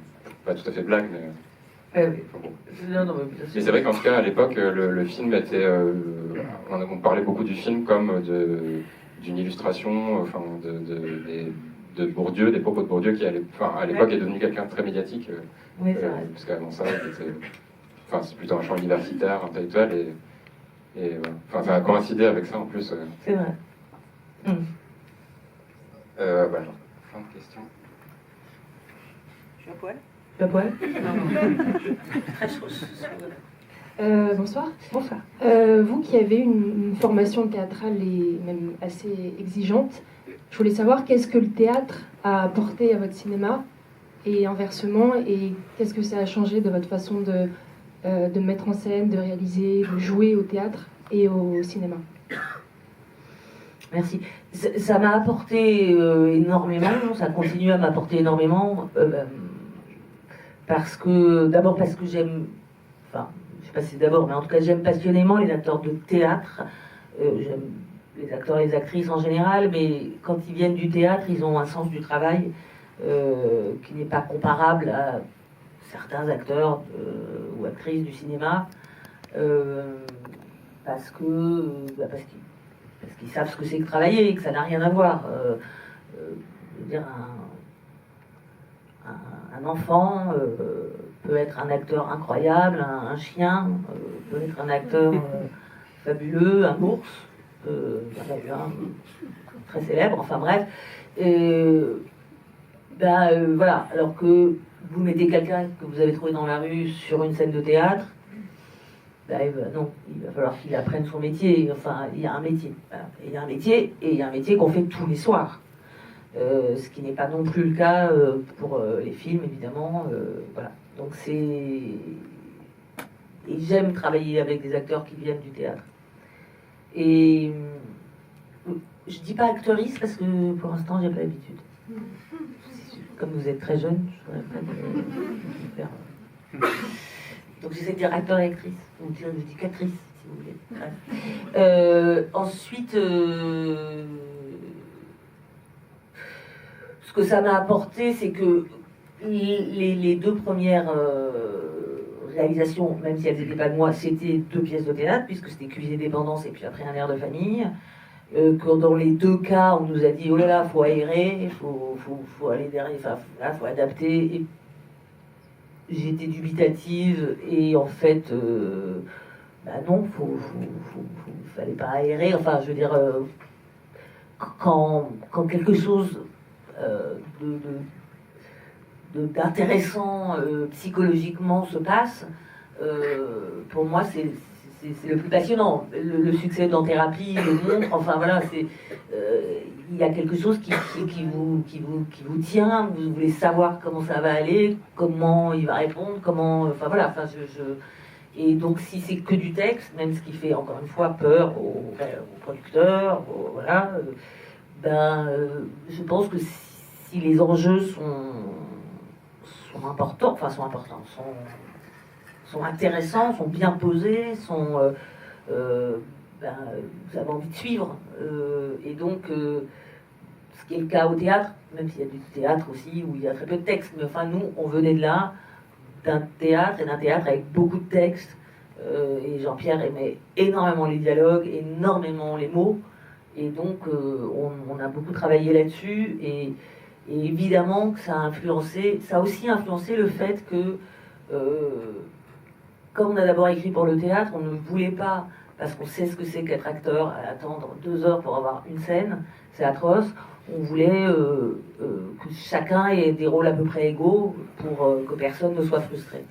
Pas tout à fait blague, mais... Oui. Enfin, bon. Non, mais bien sûr. Mais c'est vrai qu'en tout cas, à l'époque, le film était... on parlait beaucoup du film comme d'une illustration, enfin, de Bourdieu, des propos de Bourdieu, qui à l'époque est devenu quelqu'un de très médiatique. Oui, c'est vrai. Parce qu'avant ça, c'est plutôt un champ universitaire, intellectuel, et voilà. Enfin, ça a coïncidé avec ça en plus. C'est vrai. Voilà, plein de questions. Je suis à poil. Tu es à poil? Très chaud. Bonsoir. Bonsoir. Vous qui avez une formation théâtrale et même assez exigeante, je voulais savoir qu'est-ce que le théâtre a apporté à votre cinéma et inversement, et qu'est-ce que ça a changé de votre façon de mettre en scène, de réaliser, de jouer au théâtre et au cinéma. Merci. Ça m'a apporté énormément, ça continue à m'apporter énormément, d'abord parce que j'aime, enfin, je sais pas si c'est d'abord, mais en tout cas j'aime passionnément les acteurs de théâtre, j'aime les acteurs et les actrices en général, mais quand ils viennent du théâtre, ils ont un sens du travail qui n'est pas comparable à certains acteurs ou actrices du cinéma, parce qu'ils savent ce que c'est que travailler et que ça n'a rien à voir. Je veux dire, un enfant peut être un acteur incroyable, un chien peut être un acteur fabuleux, un ours, très célèbre, enfin bref. Voilà, alors que vous mettez quelqu'un que vous avez trouvé dans la rue sur une scène de théâtre, non, il va falloir qu'il apprenne son métier. Enfin, il y a un métier. Voilà. Il y a un métier, et il y a un métier qu'on fait tous les soirs. Ce qui n'est pas non plus le cas pour les films, évidemment. Voilà. Donc et j'aime travailler avec des acteurs qui viennent du théâtre. Et je dis pas actrice parce que pour l'instant, j'ai pas l'habitude. Comme vous êtes très jeune, je voudrais pas faire... Donc j'essaie de dire acteur et actrice, donc je dis qu'actrice, si vous voulez. Ensuite, ce que ça m'a apporté, c'est que les deux premières réalisations, même si elles n'étaient pas de moi, c'était 2 pièces de théâtre, puisque c'était Cuisine et Dépendance et puis après Un air de famille. Que dans les 2 cas, on nous a dit, oh là là, faut aérer, faut aller derrière, enfin, là, faut adapter. Et j'étais dubitative et en fait, non, fallait pas aérer. Enfin, je veux dire, quand quelque chose d'intéressant psychologiquement se passe, pour moi, c'est c'est le plus passionnant. Le succès d'En Thérapie le montre. Enfin voilà, il y a quelque chose qui vous tient. Vous voulez savoir comment ça va aller, comment il va répondre, comment. Enfin voilà. Enfin et donc si c'est que du texte, même ce qui fait encore une fois peur aux producteurs, voilà. Je pense que si les enjeux sont importants, sont intéressants, sont bien posés, vous avez envie de suivre. Et donc, ce qui est le cas au théâtre, même s'il y a du théâtre aussi où il y a très peu de texte, mais enfin nous, on venait de là, d'un théâtre avec beaucoup de textes. Et Jean-Pierre aimait énormément les dialogues, énormément les mots. Et donc, on a beaucoup travaillé là-dessus. Et évidemment que ça a aussi influencé le fait que, comme on a d'abord écrit pour le théâtre, on ne voulait pas, parce qu'on sait ce que c'est qu'être acteur, à attendre 2 heures pour avoir une scène, c'est atroce. On voulait que chacun ait des rôles à peu près égaux pour que personne ne soit frustré.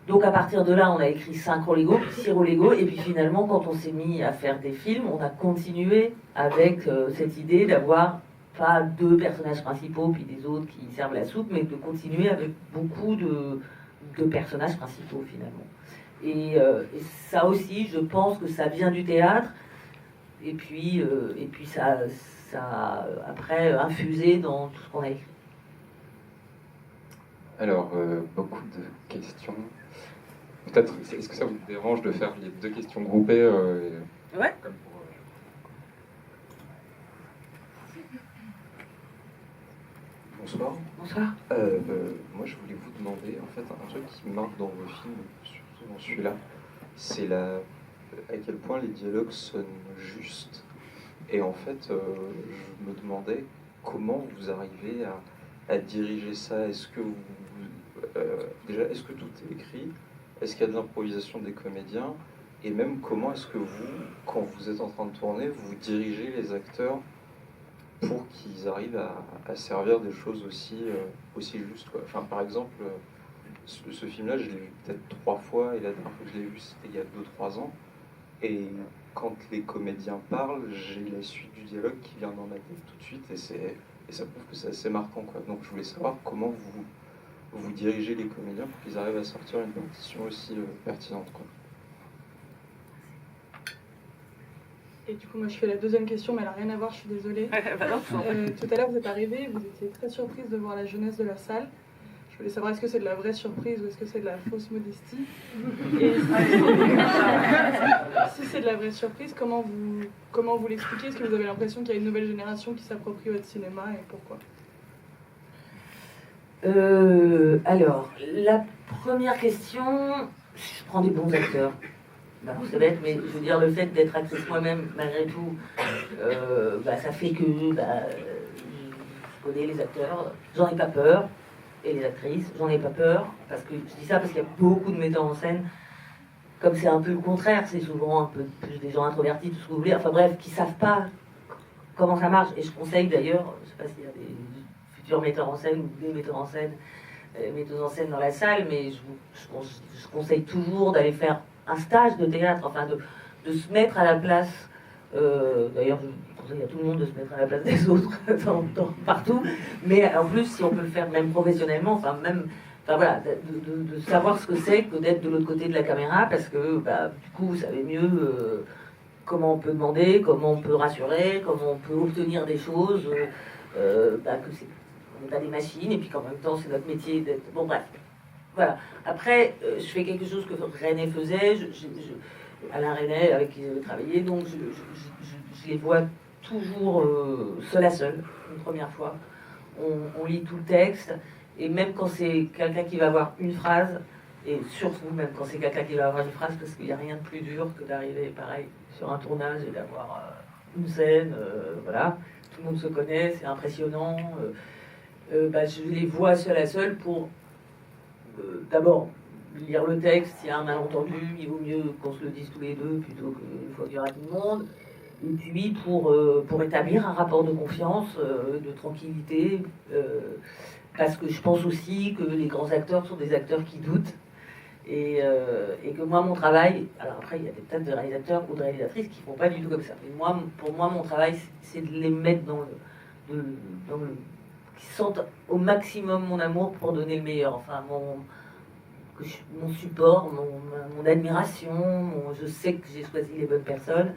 Donc à partir de là, on a écrit 5 rôles égaux, 6 rôles égaux, et puis finalement, quand on s'est mis à faire des films, on a continué avec cette idée d'avoir pas 2 personnages principaux, puis des autres qui servent la soupe, mais de continuer avec beaucoup de personnages principaux finalement. Et ça aussi, je pense que ça vient du théâtre, et puis ça a après infusé dans tout ce qu'on a écrit. Alors, beaucoup de questions. Peut-être, est-ce que ça vous dérange de faire les 2 questions groupées Ouais. Comme pour, Bonsoir. Bonsoir. Moi, je voulais vous demander, en fait, un truc qui me marque dans vos films, surtout dans celui-là, c'est à quel point les dialogues sonnent justes. Et en fait, je me demandais comment vous arrivez à diriger ça. Est-ce que déjà, est-ce que tout est écrit? Est-ce qu'il y a de l'improvisation des comédiens? Et même comment est-ce que vous, quand vous êtes en train de tourner, vous dirigez les acteurs pour qu'ils arrivent à servir des choses aussi justes, quoi. Enfin, par exemple, ce film-là, je l'ai vu peut-être 3 fois, et la dernière fois que je l'ai vu, c'était il y a 2-3 ans. Et quand les comédiens parlent, j'ai la suite du dialogue qui vient dans ma tête tout de suite, et ça prouve que c'est assez marquant, quoi. Donc je voulais savoir comment vous dirigez les comédiens pour qu'ils arrivent à sortir une partition aussi pertinente, quoi. Et du coup, moi, je fais la deuxième question, mais elle n'a rien à voir, je suis désolée. Tout à l'heure, vous êtes arrivée, vous étiez très surprise de voir la jeunesse de la salle. Je voulais savoir, est-ce que c'est de la vraie surprise ou est-ce que c'est de la fausse modestie? Et si c'est de la vraie surprise, comment vous l'expliquez? Est-ce que vous avez l'impression qu'il y a une nouvelle génération qui s'approprie votre cinéma et pourquoi? Alors, la première question, je prends des bons acteurs. C'est bête, mais je veux dire, le fait d'être actrice moi-même, malgré tout, ça fait que je connais les acteurs, j'en ai pas peur, et les actrices, j'en ai pas peur, parce que je dis ça parce qu'il y a beaucoup de metteurs en scène, comme c'est un peu le contraire, c'est souvent un peu plus des gens introvertis, tout ce que vous voulez, enfin bref, qui savent pas comment ça marche, et je conseille d'ailleurs, je sais pas s'il y a des futurs metteurs en scène ou des metteurs en scène, metteuses en scène dans la salle, mais je conseille toujours d'aller faire un stage de théâtre, enfin de se mettre à la place, d'ailleurs je conseille à tout le monde de se mettre à la place des autres partout, mais en plus si on peut le faire même professionnellement, voilà, de savoir ce que c'est que d'être de l'autre côté de la caméra, parce que du coup vous savez mieux comment on peut demander, comment on peut rassurer, comment on peut obtenir des choses, que on n'est pas des machines, et puis qu'en même temps c'est notre métier d'être... Bon bref. Voilà. Après, je fais quelque chose que René faisait, Alain René, avec qui j'avais travaillé, donc je les vois toujours seul à seul, une première fois. On lit tout le texte, et même quand c'est quelqu'un qui va avoir une phrase, et surtout même quand c'est quelqu'un qui va avoir une phrase, parce qu'il n'y a rien de plus dur que d'arriver, pareil, sur un tournage et d'avoir une scène, voilà, tout le monde se connaît, c'est impressionnant. Je les vois seul à seul pour... d'abord, lire le texte, s'il y a un malentendu, il vaut mieux qu'on se le dise tous les deux plutôt qu'une fois qu'il y aura tout le monde. Et puis pour établir un rapport de confiance, de tranquillité, parce que je pense aussi que les grands acteurs sont des acteurs qui doutent, Et que moi, mon travail, alors après, il y a des tas de réalisateurs ou de réalisatrices qui font pas du tout comme ça. Mais moi, pour moi, mon travail, c'est de les mettre dans qui sentent au maximum mon amour pour donner le meilleur. Enfin, mon support, mon admiration, je sais que j'ai choisi les bonnes personnes.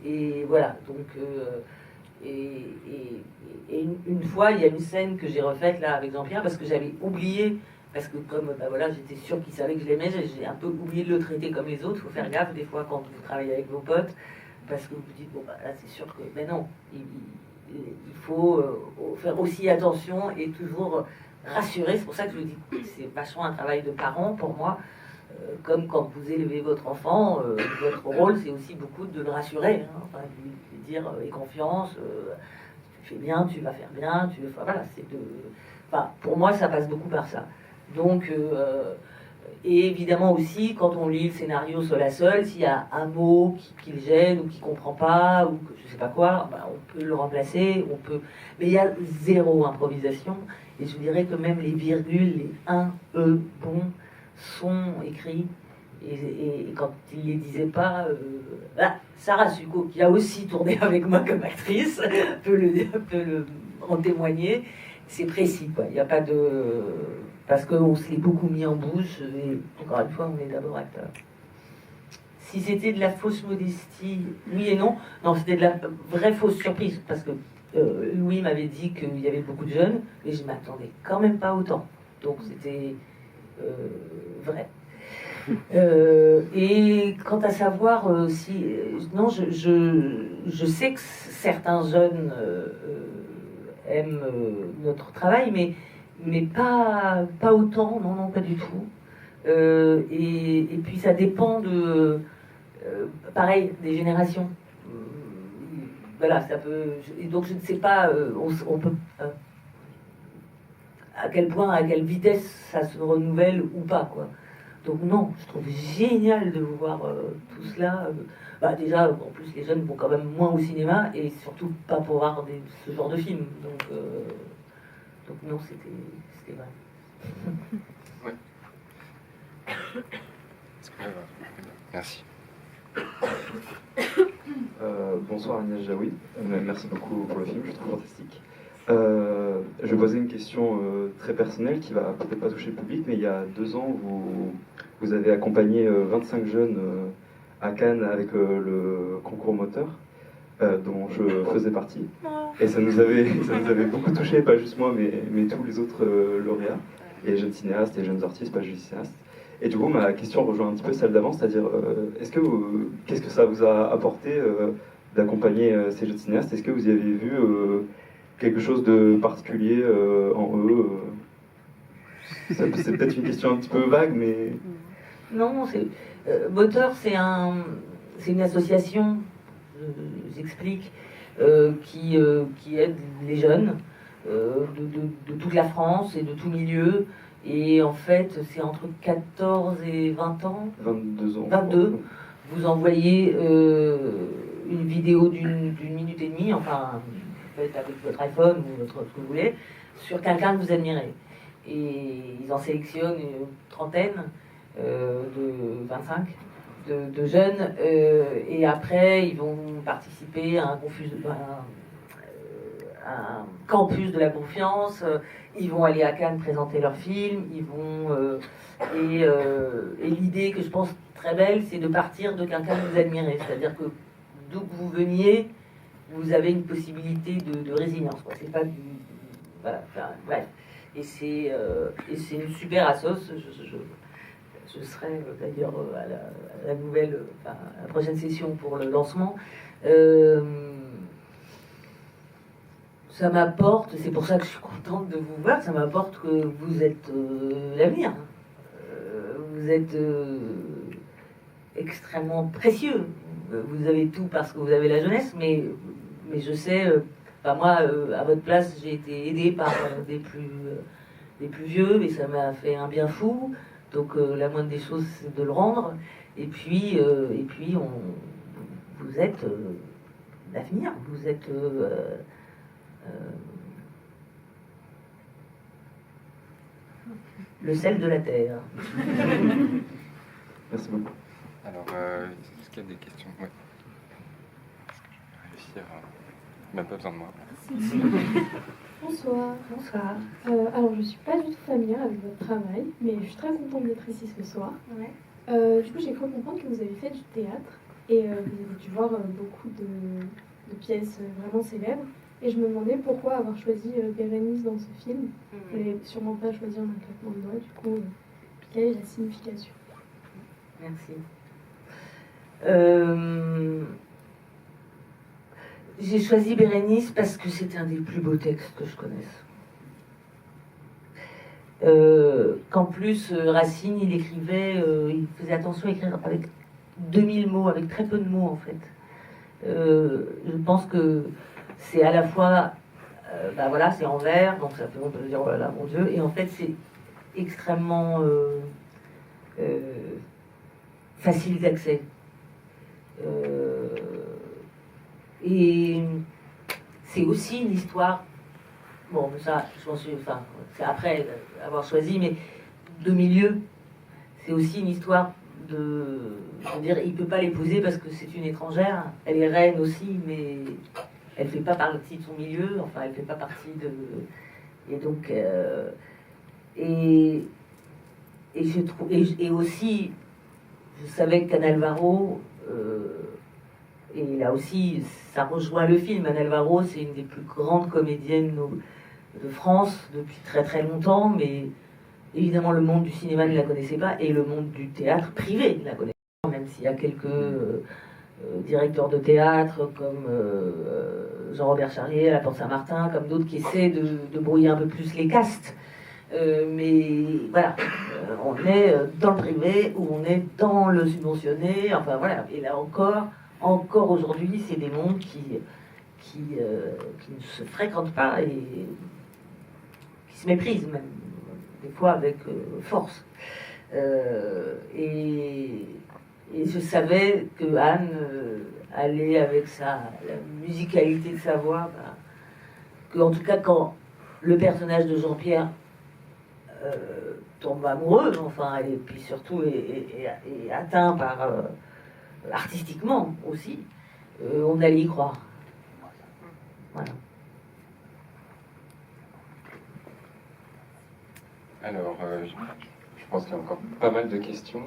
Et voilà, donc... une fois, il y a une scène que j'ai refaite là avec Jean-Pierre parce que j'avais oublié, parce que comme bah voilà, j'étais sûre qu'il savait que je l'aimais, j'ai un peu oublié de le traiter comme les autres. Il faut faire gaffe des fois quand vous travaillez avec vos potes, parce que vous vous dites, bon bah là c'est sûr que, ben non, il faut faire aussi attention et toujours rassurer. C'est pour ça que je vous dis que c'est vachement un travail de parent pour moi. Comme quand vous élevez votre enfant, votre rôle c'est aussi beaucoup de le rassurer, hein, enfin, de lui dire aie confiance, tu fais bien, tu vas faire bien, enfin, voilà, enfin, pour moi ça passe beaucoup par ça. Donc, et évidemment aussi quand on lit le scénario seul à seul, s'il y a un mot qui le gêne ou qui comprend pas ou que je sais pas quoi, bah, on peut le remplacer, mais il y a zéro improvisation et je dirais que même les virgules, les bon sont écrits et quand il les disait pas, Sarah Succo qui a aussi tourné avec moi comme actrice peut en témoigner, c'est précis quoi, il n'y a pas de... parce qu'on se l'est beaucoup mis en bouche et encore une fois on est d'abord acteur. Si c'était de la fausse modestie, oui et non, c'était de la vraie fausse surprise parce que Louis m'avait dit qu'il y avait beaucoup de jeunes mais je m'attendais quand même pas autant, donc c'était vrai. Et quant à savoir si... non, je sais que certains jeunes aiment notre travail, mais pas autant, non, pas du tout. Et puis ça dépend pareil, des générations. Voilà, ça peut... Et donc je ne sais pas, on peut... à quel point, à quelle vitesse ça se renouvelle ou pas, quoi. Donc non, je trouve génial de vous voir tout cela. Déjà, en plus, les jeunes vont quand même moins au cinéma et surtout pas pour voir ce genre de film. Donc non, c'était vrai. Ouais. Merci. Bonsoir Agnès Jaoui, merci beaucoup pour le film, je trouve fantastique. Je vais poser une question très personnelle qui va peut-être pas toucher le public, mais il y a 2 ans, vous avez accompagné 25 jeunes à Cannes avec le concours moteur, dont je faisais partie. Et ça nous avait beaucoup touché, pas juste moi, mais tous les autres lauréats, et les jeunes cinéastes et les jeunes artistes, pas juste cinéastes. Et du coup, ma question rejoint un petit peu celle d'avant, c'est-à-dire, qu'est-ce que ça vous a apporté d'accompagner ces jeunes cinéastes? Est-ce que vous y avez vu quelque chose de particulier en eux? C'est peut-être une question un petit peu vague, mais... Non, Moteur, c'est une association, j'explique, qui aide les jeunes de toute la France et de tout milieu. Et en fait, c'est entre 14 et 20 ans. 22 ans. 22. Vous envoyez une vidéo d'une minute et demie, enfin, vous faites avec votre iPhone ou ce que vous voulez, sur quelqu'un que vous admirez. Et ils en sélectionnent une trentaine, de 25, de jeunes, et après, ils vont participer à un campus de la confiance, ils vont aller à Cannes présenter leur film, et l'idée que je pense très belle, c'est de partir de quelqu'un que vous admirez, c'est-à-dire que d'où que vous veniez, vous avez une possibilité de résilience, quoi. C'est pas du... Voilà, enfin, bref. Et c'est une super assoce, je serai d'ailleurs à la nouvelle, à la prochaine session pour le lancement. Ça m'apporte, c'est pour ça que je suis contente de vous voir, ça m'apporte que vous êtes l'avenir. Vous êtes extrêmement précieux. Vous avez tout parce que vous avez la jeunesse, mais je sais, moi, à votre place, j'ai été aidée par des plus vieux, et ça m'a fait un bien fou. Donc la moindre des choses, c'est de le rendre. Et puis vous êtes l'avenir. Vous êtes le sel de la terre. Merci beaucoup. Alors, est-ce qu'il y a des questions? Ouais. Je vais réussir. Même pas besoin de moi. Bonsoir. Bonsoir. Alors, je suis pas du tout familière avec votre travail, mais je suis très contente d'être ici ce soir. Ouais. Du coup, j'ai cru comprendre que vous avez fait du théâtre et vous avez dû voir beaucoup de pièces vraiment célèbres. Et je me demandais pourquoi avoir choisi Bérénice dans ce film. Vous n'avez sûrement pas choisi en un claquement de doigts, du coup, quelle est la signification? Merci. J'ai choisi Bérénice parce que c'est un des plus beaux textes que je connaisse. Qu'en plus, Racine, il écrivait, il faisait attention à écrire avec 2000 mots, avec très peu de mots en fait. Je pense que c'est à la fois, voilà, c'est en vers, donc ça fait, on peut dire, oh là là, mon Dieu, et en fait c'est extrêmement facile d'accès. Et c'est aussi une histoire, bon, ça, je m'en suis, enfin, c'est après avoir choisi, mais de milieu, c'est aussi une histoire de, je veux dire, il peut pas l'épouser parce que c'est une étrangère, elle est reine aussi, mais elle fait pas partie de son milieu, enfin, elle fait pas partie de, et donc, et je trouve, et aussi, je savais qu'Anne Alvaro, et là aussi, ça rejoint le film. Anne Alvaro, c'est une des plus grandes comédiennes de France depuis très très longtemps, mais évidemment le monde du cinéma ne la connaissait pas, et le monde du théâtre privé ne la connaissait pas, même s'il y a quelques directeurs de théâtre comme Jean-Robert Charrier à la Porte Saint-Martin, comme d'autres qui essaient de brouiller un peu plus les castes. Mais voilà, on est dans le privé ou on est dans le subventionné, enfin voilà, et là encore aujourd'hui, c'est des mondes qui ne se fréquentent pas et qui se méprisent même, des fois avec force. Et je savais que Anne allait avec la musicalité de sa voix, que en tout cas quand le personnage de Jean-Pierre tombe amoureux, enfin, et puis surtout est atteint par artistiquement aussi, on allait y croire. Voilà. Alors, je pense qu'il y a encore pas mal de questions.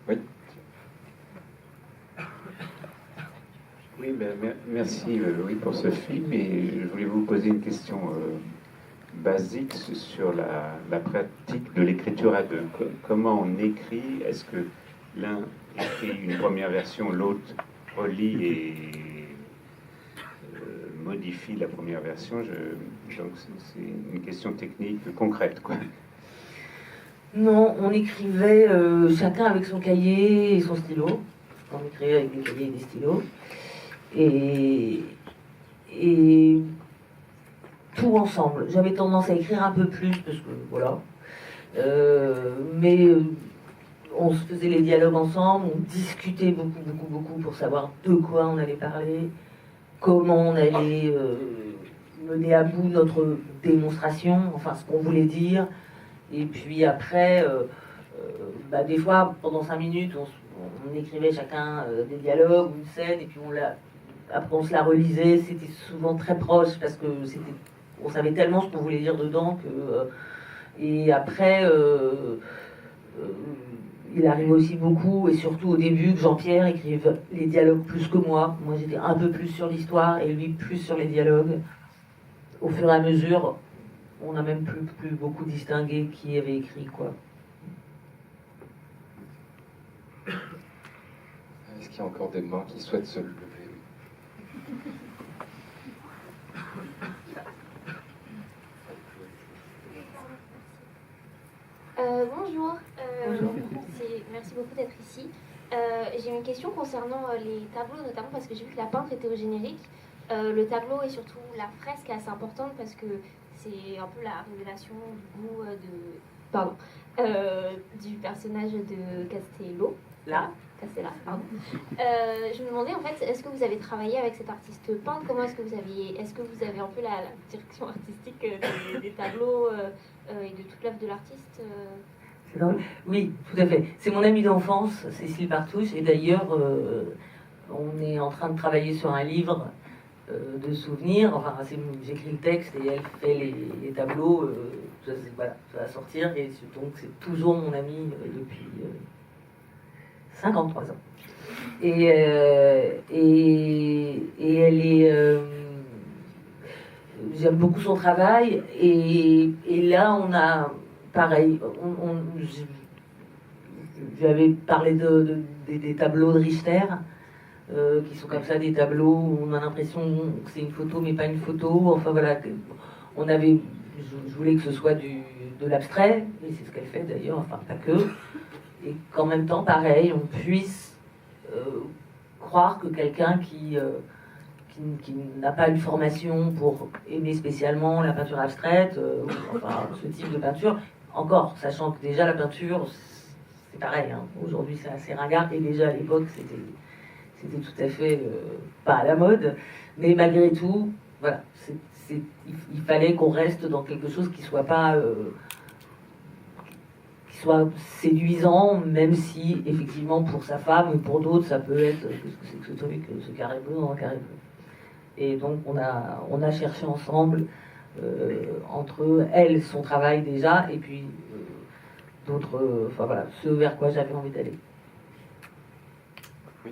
Oui. Oui, merci oui, pour ce film. Et je voulais vous poser une question basique sur la pratique de l'écriture à deux. Comment on écrit? Est-ce que l'un écrit une première version, l'autre relit et modifie la première version? Donc c'est une question technique concrète, quoi. Non, on écrivait chacun avec son cahier et son stylo. On écrivait avec des cahiers et des stylos. Et tout ensemble. J'avais tendance à écrire un peu plus, parce que voilà. Mais on se faisait les dialogues ensemble, on discutait beaucoup pour savoir de quoi on allait parler, comment on allait mener à bout notre démonstration, enfin ce qu'on voulait dire. Et puis après, des fois, pendant 5 minutes, on écrivait chacun des dialogues, une scène, et puis après on se la relisait. C'était souvent très proche, parce que on savait tellement ce qu'on voulait dire dedans que... et après, il arrive aussi beaucoup, et surtout au début, que Jean-Pierre écrive les dialogues plus que moi. Moi, j'étais un peu plus sur l'histoire, et lui plus sur les dialogues. Au fur et à mesure, on n'a même plus beaucoup distingué qui avait écrit quoi. Est-ce qu'il y a encore des mains qui souhaitent se lever? Bonjour. Bonjour. Merci beaucoup d'être ici. J'ai une question concernant les tableaux, notamment parce que j'ai vu que la peintre était au générique. Le tableau et surtout la fresque est assez importante parce que c'est un peu la révélation du goût du personnage de Castello. Castella, pardon. Je me demandais en fait, est-ce que vous avez travaillé avec cet artiste peintre? Comment est-ce que vous avez un peu la direction artistique des tableaux et de toute l'œuvre de l'artiste? Oui, tout à fait. C'est mon amie d'enfance, Cécile Partouche, et d'ailleurs, on est en train de travailler sur un livre de souvenirs. Enfin, j'écris le texte et elle fait les tableaux. Voilà, ça va sortir, et donc c'est toujours mon amie depuis 53 ans. Et elle est... j'aime beaucoup son travail, et là on a... Pareil, j'avais parlé des tableaux de Richter, qui sont comme ça, des tableaux où on a l'impression que c'est une photo mais pas une photo. Enfin voilà, je voulais que ce soit de l'abstrait, et c'est ce qu'elle fait d'ailleurs, enfin pas que, et qu'en même temps, pareil, on puisse croire que quelqu'un qui n'a pas une formation pour aimer spécialement la peinture abstraite, ou enfin ce type de peinture, encore, sachant que déjà la peinture, c'est pareil, hein. Aujourd'hui c'est assez ringard, et déjà à l'époque c'était tout à fait pas à la mode, mais malgré tout, voilà, il fallait qu'on reste dans quelque chose qui soit pas... qui soit séduisant, même si effectivement pour sa femme ou pour d'autres ça peut être qu'est-ce que c'est que ce truc, ce carré bleu dans un carré bleu. Et donc on a cherché ensemble entre elle, son travail déjà, et puis d'autres, enfin voilà, ce vers quoi j'avais envie d'aller. Oui.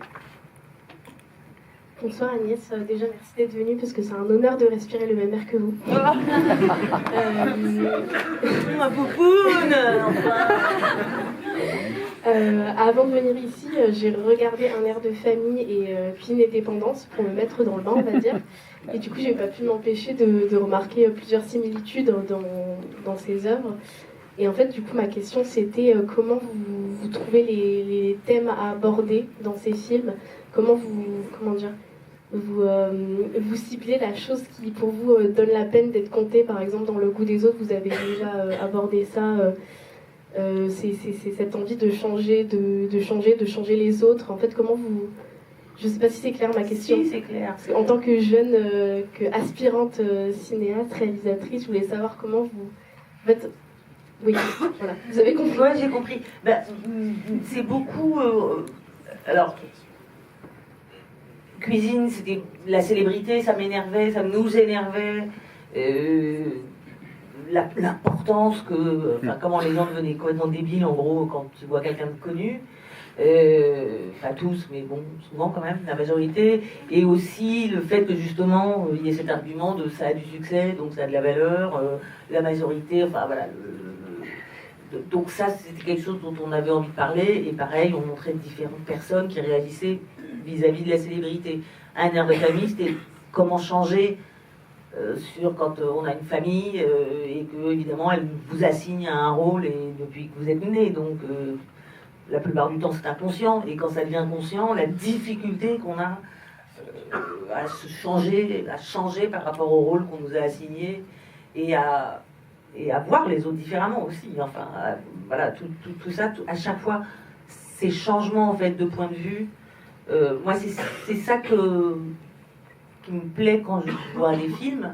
Bonsoir Agnès, déjà merci d'être venue parce que c'est un honneur de respirer le même air que vous. Ma poupoune. Avant de venir ici, j'ai regardé Un air de famille et Pine et Dépendance pour me mettre dans le bain, on va dire. Et du coup, j'ai pas pu m'empêcher de remarquer plusieurs similitudes dans ces œuvres. Et en fait, du coup, ma question c'était comment vous trouvez les thèmes à aborder dans ces films? Comment vous ciblez la chose qui, pour vous, donne la peine d'être contée? Par exemple, dans Le goût des autres, vous avez déjà abordé ça. C'est cette envie de changer, de changer les autres. En fait, comment vous... Je sais pas si c'est clair ma question. Si, c'est clair. En tant que jeune, que aspirante cinéaste, réalisatrice, je voulais savoir comment vous... En fait, oui, voilà. Vous avez compris? Ouais, j'ai compris. Ben, c'est beaucoup... alors, cuisine, c'était la célébrité, ça m'énervait, ça nous énervait. L'importance que... Enfin, comment les gens devenaient complètement débiles, en gros, quand tu vois quelqu'un de connu. Pas tous, mais bon, souvent quand même, la majorité. Et aussi le fait que justement, il y ait cet argument de ça a du succès, donc ça a de la valeur, la majorité, enfin voilà. Donc ça, c'était quelque chose dont on avait envie de parler. Et pareil, on montrait différentes personnes qui réagissaient vis-à-vis de la célébrité. Un air de famille, c'était comment changer sur quand on a une famille et que évidemment elle vous assigne à un rôle et depuis que vous êtes né. Donc la plupart du temps c'est inconscient, et quand ça devient conscient, la difficulté qu'on a à changer par rapport au rôle qu'on nous a assigné, et à voir les autres différemment aussi. Enfin, voilà, tout ça, à chaque fois, ces changements en fait de point de vue, moi c'est ça qui me plaît quand je vois des films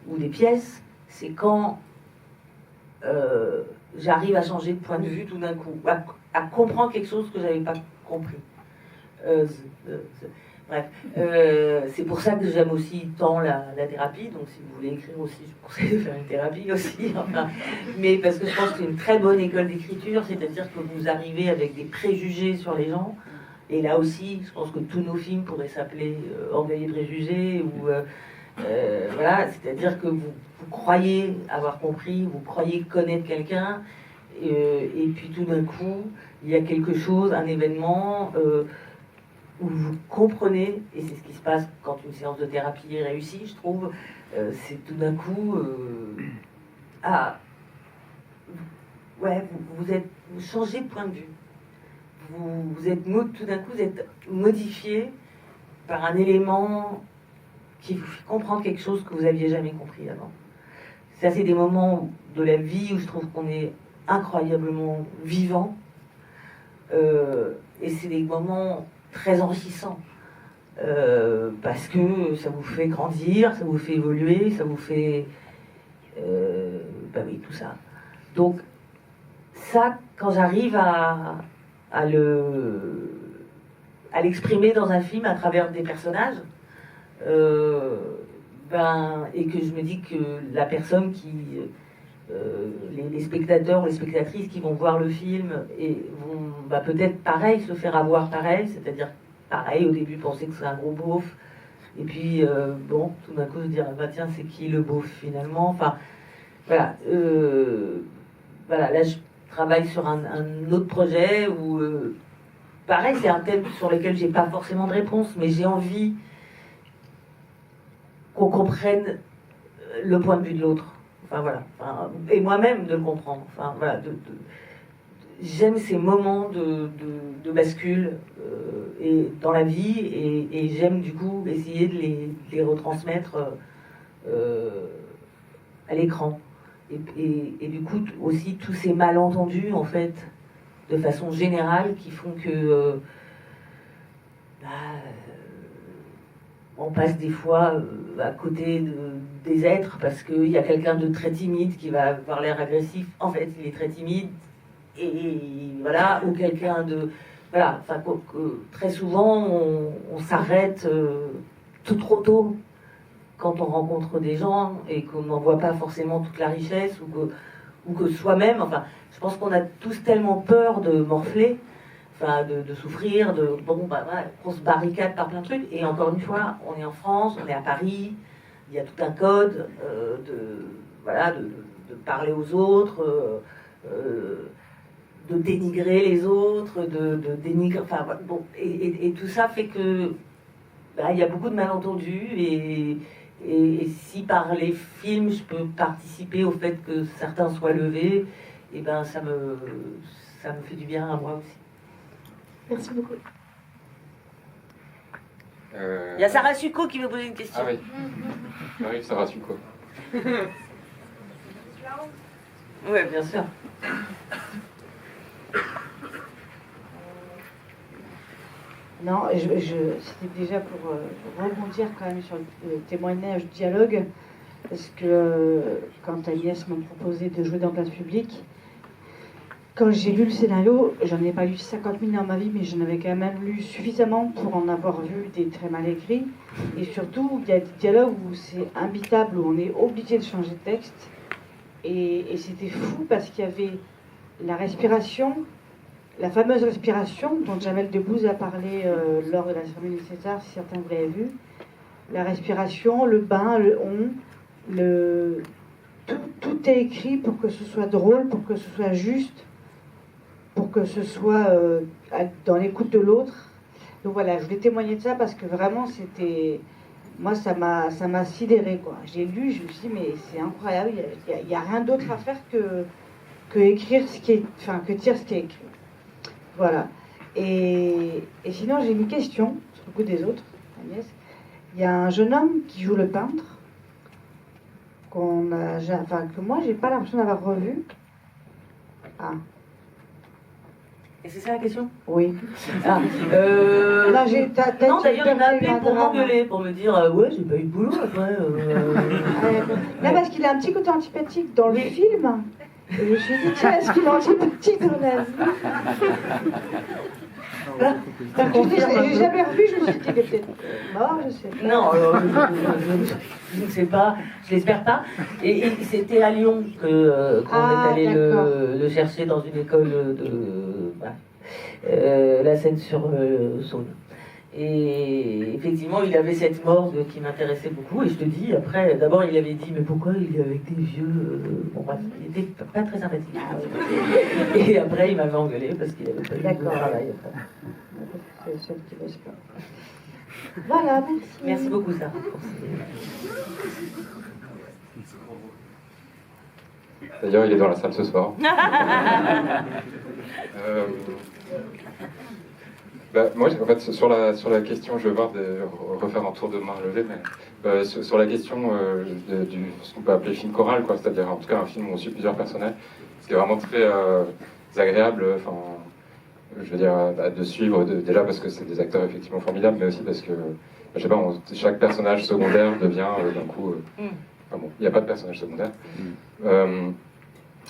ou des pièces, c'est quand j'arrive à changer de point de vue tout d'un coup, à comprendre quelque chose que j'avais pas compris. Bref, c'est pour ça que j'aime aussi tant la thérapie. Donc si vous voulez écrire aussi, je vous conseille de faire une thérapie aussi. Enfin, mais parce que je pense que c'est une très bonne école d'écriture, c'est-à-dire que vous arrivez avec des préjugés sur les gens. Et là aussi, je pense que tous nos films pourraient s'appeler Orgueil et préjugés, ou voilà, c'est-à-dire que vous croyez avoir compris, vous croyez connaître quelqu'un, et puis tout d'un coup, il y a quelque chose, un événement où vous comprenez, et c'est ce qui se passe quand une séance de thérapie est réussie, je trouve, c'est tout d'un coup, vous changez de point de vue. Vous êtes tout d'un coup, vous êtes modifié par un élément qui vous fait comprendre quelque chose que vous n'aviez jamais compris avant. Ça, c'est des moments de la vie où je trouve qu'on est incroyablement vivant, et c'est des moments très enrichissants, parce que ça vous fait grandir, ça vous fait évoluer, ça vous fait... oui, tout ça. Donc, ça, quand j'arrive à l'exprimer dans un film à travers des personnages, et que je me dis que la personne les spectateurs ou les spectatrices qui vont voir le film vont peut-être pareil se faire avoir pareil, c'est-à-dire pareil au début penser que c'est un gros beauf, et puis tout d'un coup se dire tiens, c'est qui le beauf finalement, enfin voilà, là je travaille sur un autre projet où pareil, c'est un thème sur lequel j'ai pas forcément de réponse, mais j'ai envie qu'on comprenne le point de vue de l'autre. Enfin voilà, et moi-même de le comprendre. Enfin voilà, j'aime ces moments de bascule et dans la vie, et j'aime du coup essayer de les retransmettre à l'écran. Et du coup aussi tous ces malentendus en fait, de façon générale, qui font que on passe des fois à côté des êtres parce qu'il y a quelqu'un de très timide qui va avoir l'air agressif. En fait, il est très timide, et voilà, ou quelqu'un de voilà. Enfin, très souvent, on s'arrête tout trop tôt quand on rencontre des gens et qu'on n'en voit pas forcément toute la richesse, ou que soi-même. Enfin, je pense qu'on a tous tellement peur de morfler. Enfin, de souffrir, on se barricade par plein de trucs. Et encore une fois, on est en France, on est à Paris, il y a tout un code de parler aux autres, de dénigrer les autres, de dénigrer. Enfin, et tout ça fait que il y a beaucoup de malentendus. Et si par les films, je peux participer au fait que certains soient levés, et ça me fait du bien à moi aussi. Merci beaucoup. Il y a Sarah Succo qui veut poser une question. Ah oui, j'arrive, Sarah Succo. Oui, bien sûr. Non, c'était déjà pour rebondir quand même sur le témoignage du dialogue, parce que quand Agnès m'a proposé de jouer dans Place Publique, quand j'ai lu le scénario, j'en ai pas lu 50 000 dans ma vie, mais j'en avais quand même lu suffisamment pour en avoir vu des très mal écrits. Et surtout, il y a des dialogues où c'est imbitable, où on est obligé de changer de texte. Et c'était fou parce qu'il y avait la respiration, la fameuse respiration dont Jamel Debbouze a parlé lors de la cérémonie de César, si certains vous l'avez vu. La respiration, le bain, le on, tout est écrit pour que ce soit drôle, pour que ce soit juste, pour que ce soit dans l'écoute de l'autre. Donc voilà, je voulais témoigner de ça parce que vraiment c'était... Moi, ça m'a sidéré, quoi. J'ai lu, je me suis dit, mais c'est incroyable, il n'y a rien d'autre à faire que écrire ce qui est... Enfin, que dire ce qui est écrit. Voilà. Et sinon, j'ai une question, sur le coup des autres, Agnès. Il y a un jeune homme qui joue le peintre, que moi, j'ai pas l'impression d'avoir revu. Ah. Et c'est ça la question? Oui. Ah, non, d'ailleurs, il m'a appelé pour m'engueuler, pour me dire ouais, j'ai pas eu de boulot après. Là, parce qu'il a un petit côté antipathique dans le film. Et je me suis dit, tiens, est-ce qu'il est antipathique dans la vie? J'ai jamais revu, je me suis dit, il est peut-être mort, je sais pas. Non, je ne sais pas, je l'espère pas. Et c'était à Lyon qu'on est allé le chercher dans une école la Seine-sur-Saône. Et effectivement, il avait cette morgue qui m'intéressait beaucoup. Et je te dis, après, d'abord, il avait dit, mais pourquoi il est avec des vieux... Bon, bref, il était pas très sympathique. Et après, il m'avait engueulé parce qu'il avait pas eu de travail. C'est celle qui bosse pas. Voilà, merci. Merci beaucoup, Sarah. D'ailleurs, il est dans la salle ce soir. Moi, en fait, sur la question, je vais refaire un tour de main levée, mais sur la question du ce qu'on peut appeler film choral, quoi, c'est-à-dire en tout cas un film où on suit plusieurs personnages, ce qui est vraiment très agréable, je veux dire, de suivre déjà parce que c'est des acteurs effectivement formidables, mais aussi parce que, je sais pas, chaque personnage secondaire devient d'un coup... Enfin bon, il n'y a pas de personnage secondaire.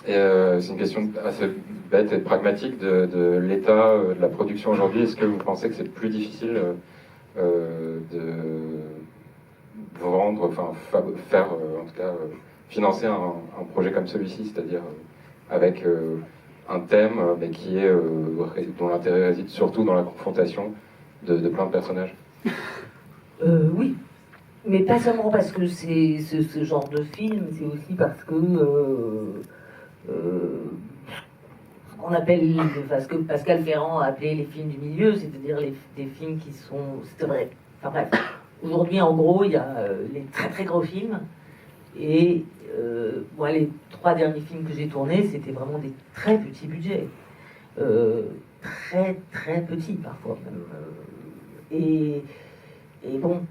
Et c'est une question assez bête et pragmatique de l'état de la production aujourd'hui. Est-ce que vous pensez que c'est plus difficile de vendre, enfin faire, en tout cas, financer un projet comme celui-ci, c'est-à-dire avec un thème, mais qui est dont l'intérêt réside surtout dans la confrontation de plein de personnages? Oui, mais pas seulement parce que c'est ce genre de film, c'est aussi parce que ce qu'on appelle, enfin, ce que Pascal Ferrand a appelé les films du milieu, c'est-à-dire des films qui sont, c'est vrai, enfin bref, aujourd'hui en gros il y a les très très gros films, et moi les 3 derniers films que j'ai tournés c'était vraiment des très petits budgets, très très petits parfois même, et bon,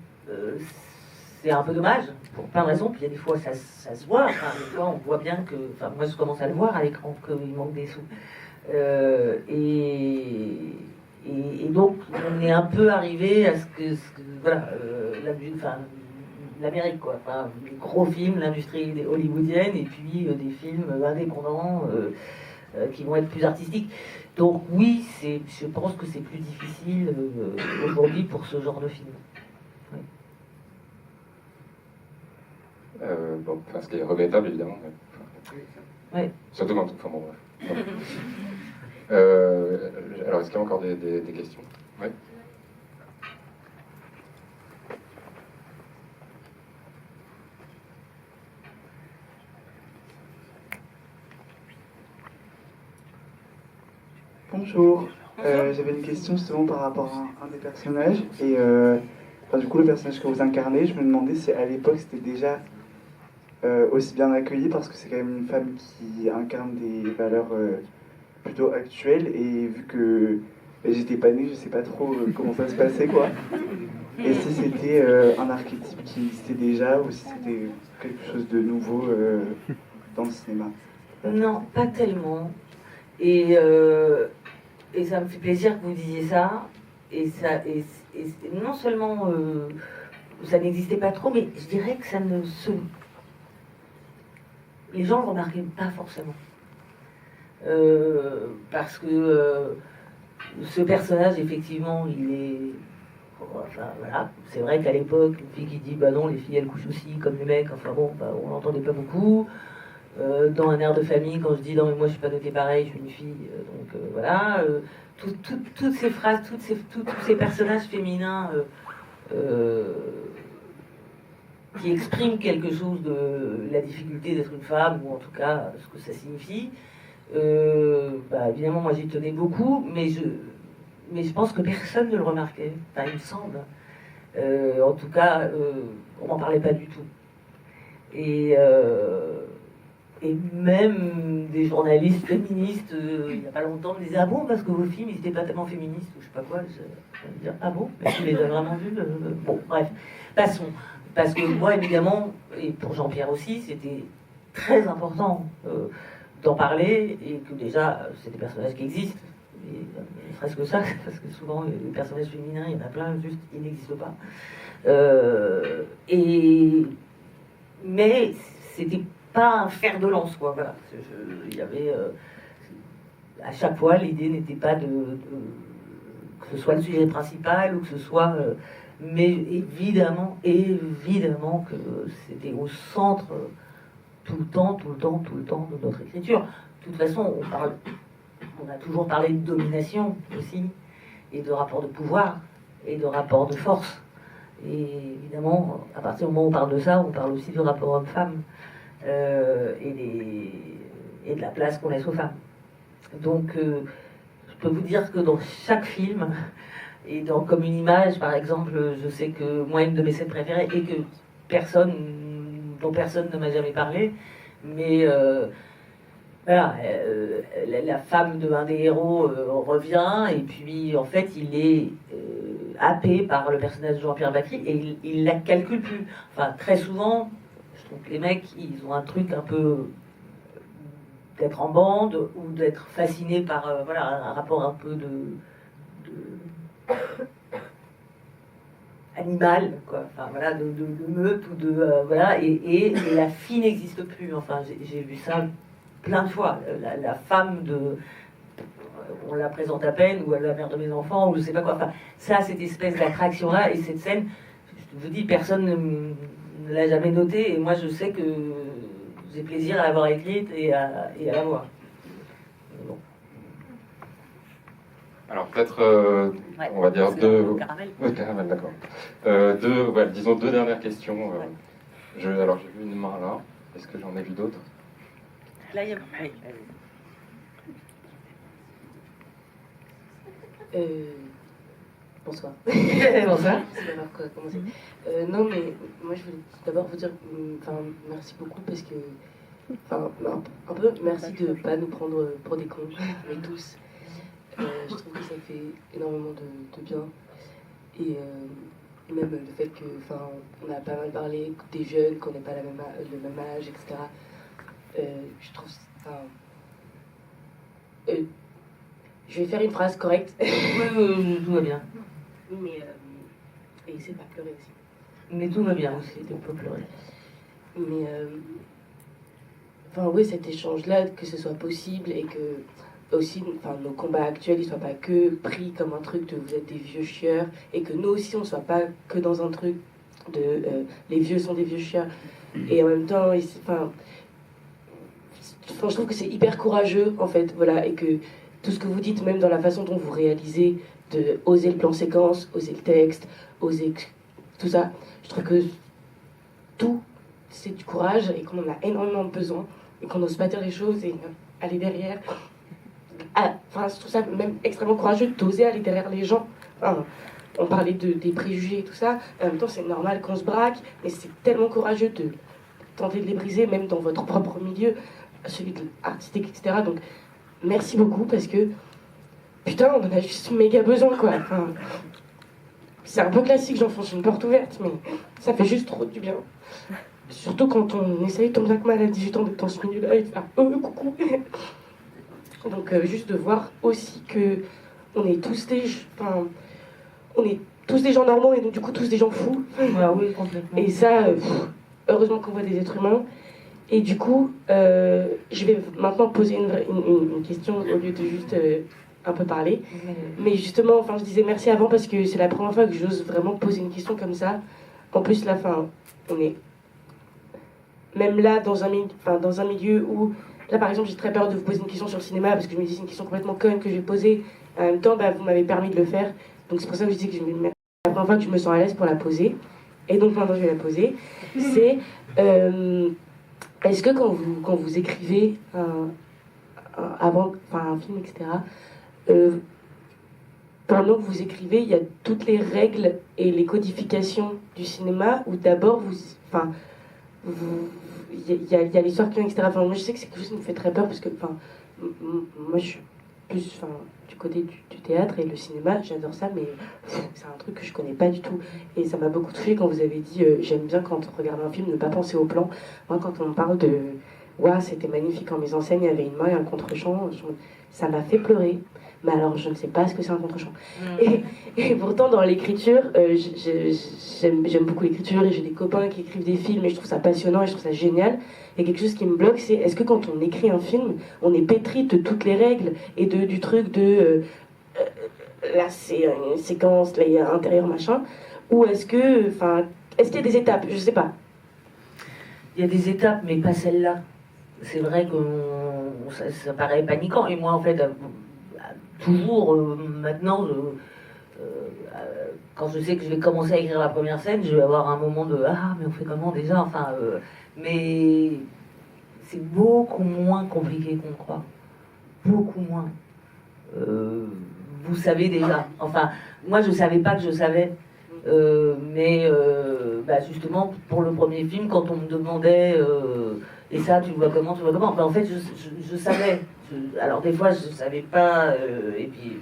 c'est un peu dommage, pour plein de raisons. Puis il y a des fois, ça se voit. Enfin, des fois, on voit bien que... Enfin, moi, je commence à le voir à l'écran, qu'il manque des sous. Et donc, on est un peu arrivé à ce que voilà, l'Amérique, quoi. Enfin, les gros films, l'industrie hollywoodienne, et puis des films indépendants qui vont être plus artistiques. Donc oui, je pense que c'est plus difficile aujourd'hui pour ce genre de film. Oui. Bon, enfin, ce qui est regrettable évidemment. Ouais. Surtout quand... Enfin bon, bref. Alors, est-ce qu'il y a encore des questions? Oui. Bonjour, j'avais une question justement par rapport à un des personnages et du coup le personnage que vous incarnez, je me demandais si à l'époque c'était déjà aussi bien accueilli parce que c'est quand même une femme qui incarne des valeurs plutôt actuelles et vu que j'étais pas née, je sais pas trop comment ça se passait quoi. Et si c'était un archétype qui existait déjà ou si c'était quelque chose de nouveau dans le cinéma. Non, pas tellement. Et ça me fait plaisir que vous disiez ça. Et non seulement ça n'existait pas trop, mais je dirais que ça ne se... Les gens ne remarquaient pas forcément. Parce que ce personnage, effectivement, il est... Enfin, voilà. C'est vrai qu'à l'époque, une fille qui dit, bah non, les filles, elles couchent aussi, comme les mecs. Enfin bon, bah, on n'entendait pas beaucoup. Dans Un air de famille, quand je dis non mais moi je suis pas notée pareil, je suis une fille, donc voilà, toutes ces phrases, tous ces personnages féminins qui expriment quelque chose de la difficulté d'être une femme, ou en tout cas ce que ça signifie, bah, évidemment moi j'y tenais beaucoup, mais je pense que personne ne le remarquait, enfin il me semble, en tout cas on n'en parlait pas du tout. Et même des journalistes féministes, il n'y a pas longtemps, me disaient ah bon, parce que vos films, ils n'étaient pas tellement féministes, ou je sais pas quoi. Je vais me dire ah bon, mais tu les as vraiment vus Bon, bref, passons. Parce que moi, évidemment, et pour Jean-Pierre aussi, c'était très important d'en parler, et que déjà, c'est des personnages qui existent, et ne serait-ce que ça, parce que souvent, les personnages féminins, il y en a plein, juste, ils n'existent pas. Mais c'était pas un fer de lance, quoi. Voilà. Il y avait à chaque fois l'idée n'était pas que ce soit le sujet principal ou que ce soit, mais évidemment que c'était au centre tout le temps de notre écriture. De toute façon, on a toujours parlé de domination aussi, et de rapport de pouvoir et de rapport de force. Et évidemment, à partir du moment où on parle de ça, on parle aussi du rapport homme-femme. Et de la place qu'on laisse aux femmes. Donc, je peux vous dire que dans chaque film, et comme une image, par exemple, je sais que moi, une de mes scènes préférées, et que dont personne ne m'a jamais parlé, mais voilà, la femme d'un des héros revient, et puis en fait, il est happé par le personnage de Jean-Pierre Bacri, et il la calcule plus. Enfin, très souvent, donc les mecs, ils ont un truc un peu d'être en bande ou d'être fascinés par voilà, un rapport un peu de animal, quoi. Enfin voilà, de meute ou de voilà, et la fille n'existe plus. Enfin, j'ai vu ça plein de fois. La femme de... On la présente à peine, ou la mère de mes enfants, ou je sais pas quoi. Enfin, ça, cette espèce d'attraction-là, et cette scène, je vous dis, personne ne l'a jamais notée, et moi je sais que j'ai plaisir à l'avoir écrite et à la voir. Bon. Alors peut-être, on va dire deux... Caramel, d'accord. Disons deux dernières questions. Alors j'ai vu une main là. Est-ce que j'en ai vu d'autres? Là, il y a... Bonsoir. Bonsoir. C'est d'abord commencer. Non, mais moi je voulais d'abord vous dire merci beaucoup parce que. Un peu merci de ne pas nous prendre pour des cons, mais tous. Je trouve que ça fait énormément de bien. Et même le fait que. On a pas mal parlé des jeunes, qu'on n'ait pas le même âge, etc. Je trouve. Je vais faire une phrase correcte. Oui, tout va bien. Mais et c'est pas pleurer aussi. Mais tout va bien aussi, tu peux pleurer. Mais oui, cet échange-là, que ce soit possible et que aussi, nos combats actuels, ils soient pas que pris comme un truc de vous êtes des vieux chieurs et que nous aussi, on soit pas que dans un truc de les vieux sont des vieux chieurs. Et en même temps, je trouve que c'est hyper courageux en fait, voilà, et que tout ce que vous dites, même dans la façon dont vous réalisez, de oser le plan séquence, oser le texte, oser tout ça, je trouve que tout, c'est du courage et qu'on en a énormément besoin et qu'on n'ose pas dire les choses et aller derrière. Je trouve ça même extrêmement courageux d'oser aller derrière les gens. On parlait des préjugés et tout ça, en même temps c'est normal qu'on se braque, mais c'est tellement courageux de tenter de les briser, même dans votre propre milieu, celui de l'artistique, etc. Donc, merci beaucoup parce que putain, on en a juste méga besoin quoi. C'est un peu classique, j'enfonce une porte ouverte, mais ça fait juste trop du bien. Surtout quand on essaye tant bien que mal à 18 ans d'être dans ce milieu-là et de faire coucou. Donc juste de voir aussi que on est tous des gens normaux et donc du coup tous des gens fous. Oui, complètement. Et ça, heureusement qu'on voit des êtres humains. Et du coup, je vais maintenant poser une question au lieu de juste un peu parler. Mais justement, je disais merci avant parce que c'est la première fois que j'ose vraiment poser une question comme ça. En plus, là, on est même là dans un milieu où, là par exemple, j'ai très peur de vous poser une question sur le cinéma parce que je me dis c'est une question complètement conne que je vais poser. En même temps, vous m'avez permis de le faire. Donc c'est pour ça que je dis que c'est la première fois que je me sens à l'aise pour la poser. Et donc maintenant, je vais la poser. C'est... est-ce que quand vous écrivez un film, etc., pendant que vous écrivez, il y a toutes les règles et les codifications du cinéma, ou d'abord il y a l'histoire qui vient, etc. Moi je sais que c'est quelque chose qui me fait très peur parce que moi je suis plus du côté du théâtre et le cinéma, j'adore ça, mais c'est un truc que je connais pas du tout. Et ça m'a beaucoup touchée quand vous avez dit j'aime bien quand on regarde un film ne pas penser au plan. Moi quand on me parle de c'était magnifique en mise en scène, il y avait une main et un contre-champ, ça m'a fait pleurer. Mais alors je ne sais pas ce que c'est un contre-champ. Et pourtant dans l'écriture, j'aime beaucoup l'écriture et j'ai des copains qui écrivent des films et je trouve ça passionnant et je trouve ça génial. Et quelque chose qui me bloque, c'est est-ce que quand on écrit un film, on est pétri de toutes les règles et du truc de là c'est une séquence, là il y a intérieur machin, ou est-ce qu'il y a des étapes, je sais pas. Il y a des étapes, mais pas celle-là. C'est vrai que ça paraît paniquant. Et moi, en fait, toujours maintenant, quand je sais que je vais commencer à écrire la première scène, je vais avoir un moment de mais on fait comment déjà, mais c'est beaucoup moins compliqué qu'on croit, beaucoup moins. Vous savez déjà, moi je savais pas que je savais, mais justement pour le premier film, quand on me demandait et ça tu vois comment, en fait je savais. Alors des fois je savais pas, et puis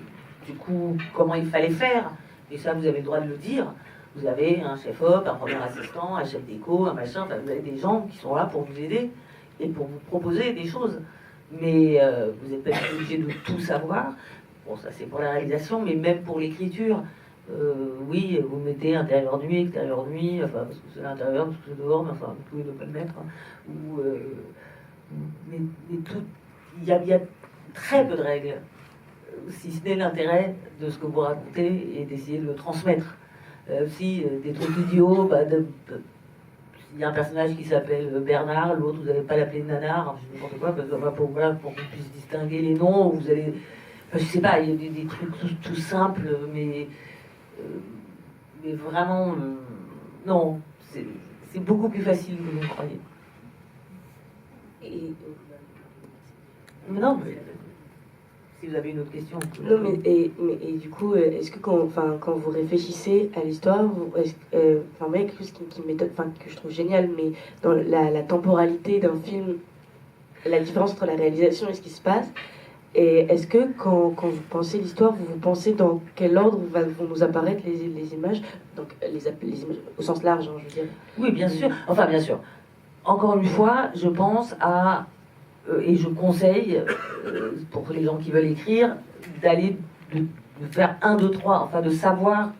du coup comment il fallait faire, et ça vous avez le droit de le dire. Vous avez un chef-op, un premier assistant, un chef d'éco, un machin, vous avez des gens qui sont là pour vous aider et pour vous proposer des choses, mais vous n'êtes pas obligé de tout savoir. Bon, ça c'est pour la réalisation, mais même pour l'écriture, oui, vous mettez intérieur nuit, extérieur nuit, parce que c'est l'intérieur, parce que c'est dehors, mais vous pouvez ne pas le mettre, ou il y a très peu de règles, si ce n'est l'intérêt de ce que vous racontez et d'essayer de le transmettre. Si des trucs idiots, il y a un personnage qui s'appelle Bernard, l'autre vous n'allez pas l'appeler Nanar, je sais n'importe quoi, parce que, pour qu'on puisse distinguer les noms, vous allez, je sais pas, il y a des trucs tout simples, mais vraiment, non, c'est beaucoup plus facile que vous le croyez. Non, mais si vous avez une autre question. Non, mais du coup, est-ce que quand vous réfléchissez à l'histoire, moi, il y a quelque chose qui m'étonne, que je trouve génial, mais dans la temporalité d'un film, la différence entre la réalisation et ce qui se passe, et est-ce que quand vous pensez l'histoire, vous pensez dans quel ordre vont nous apparaître les images, donc les images au sens large, hein, je veux dire. Oui, bien sûr. Enfin, bien sûr. Encore une fois, je pense à et je conseille, pour les gens qui veulent écrire, d'aller de faire 1, 2, 3, enfin de savoir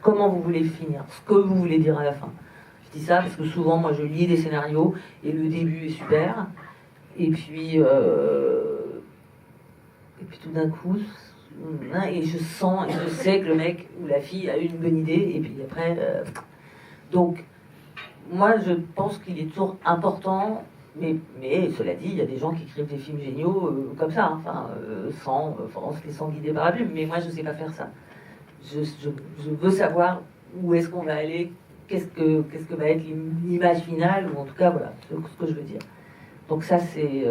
comment vous voulez finir, ce que vous voulez dire à la fin. Je dis ça parce que souvent, moi, je lis des scénarios et le début est super. Et puis tout d'un coup, et je sens et je sais que le mec ou la fille a eu une bonne idée. Et puis après... donc, moi, je pense qu'il est toujours important... Mais cela dit, il y a des gens qui écrivent des films géniaux comme ça, hein, en se laissant guider par la pub. Mais moi, je ne sais pas faire ça. Je veux savoir où est-ce qu'on va aller, qu'est-ce que va être l'image finale, ou en tout cas, voilà, ce que je veux dire. Donc ça, c'est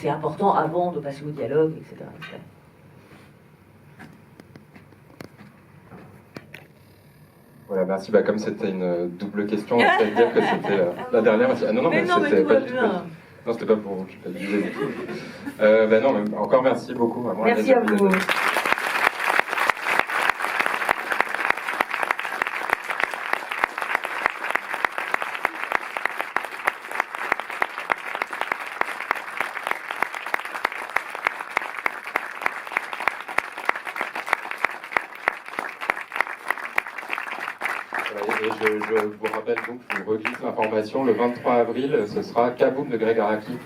important avant de passer au dialogue, etc. etc. Voilà, merci. Comme c'était une double question, on va peut-être dire que c'était la dernière. Ah non, mais c'était pas du tout. Non, c'était pas pour vous. Je disais du tout. Non, mais encore merci beaucoup. Vraiment, merci à vous. Et je vous rappelle donc, je vous reglisse l'information, le 23 avril, ce sera Kaboom de Greg Araki,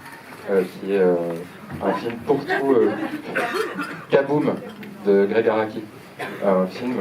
qui est un film pour tout. Kaboom de Greg Araki, un film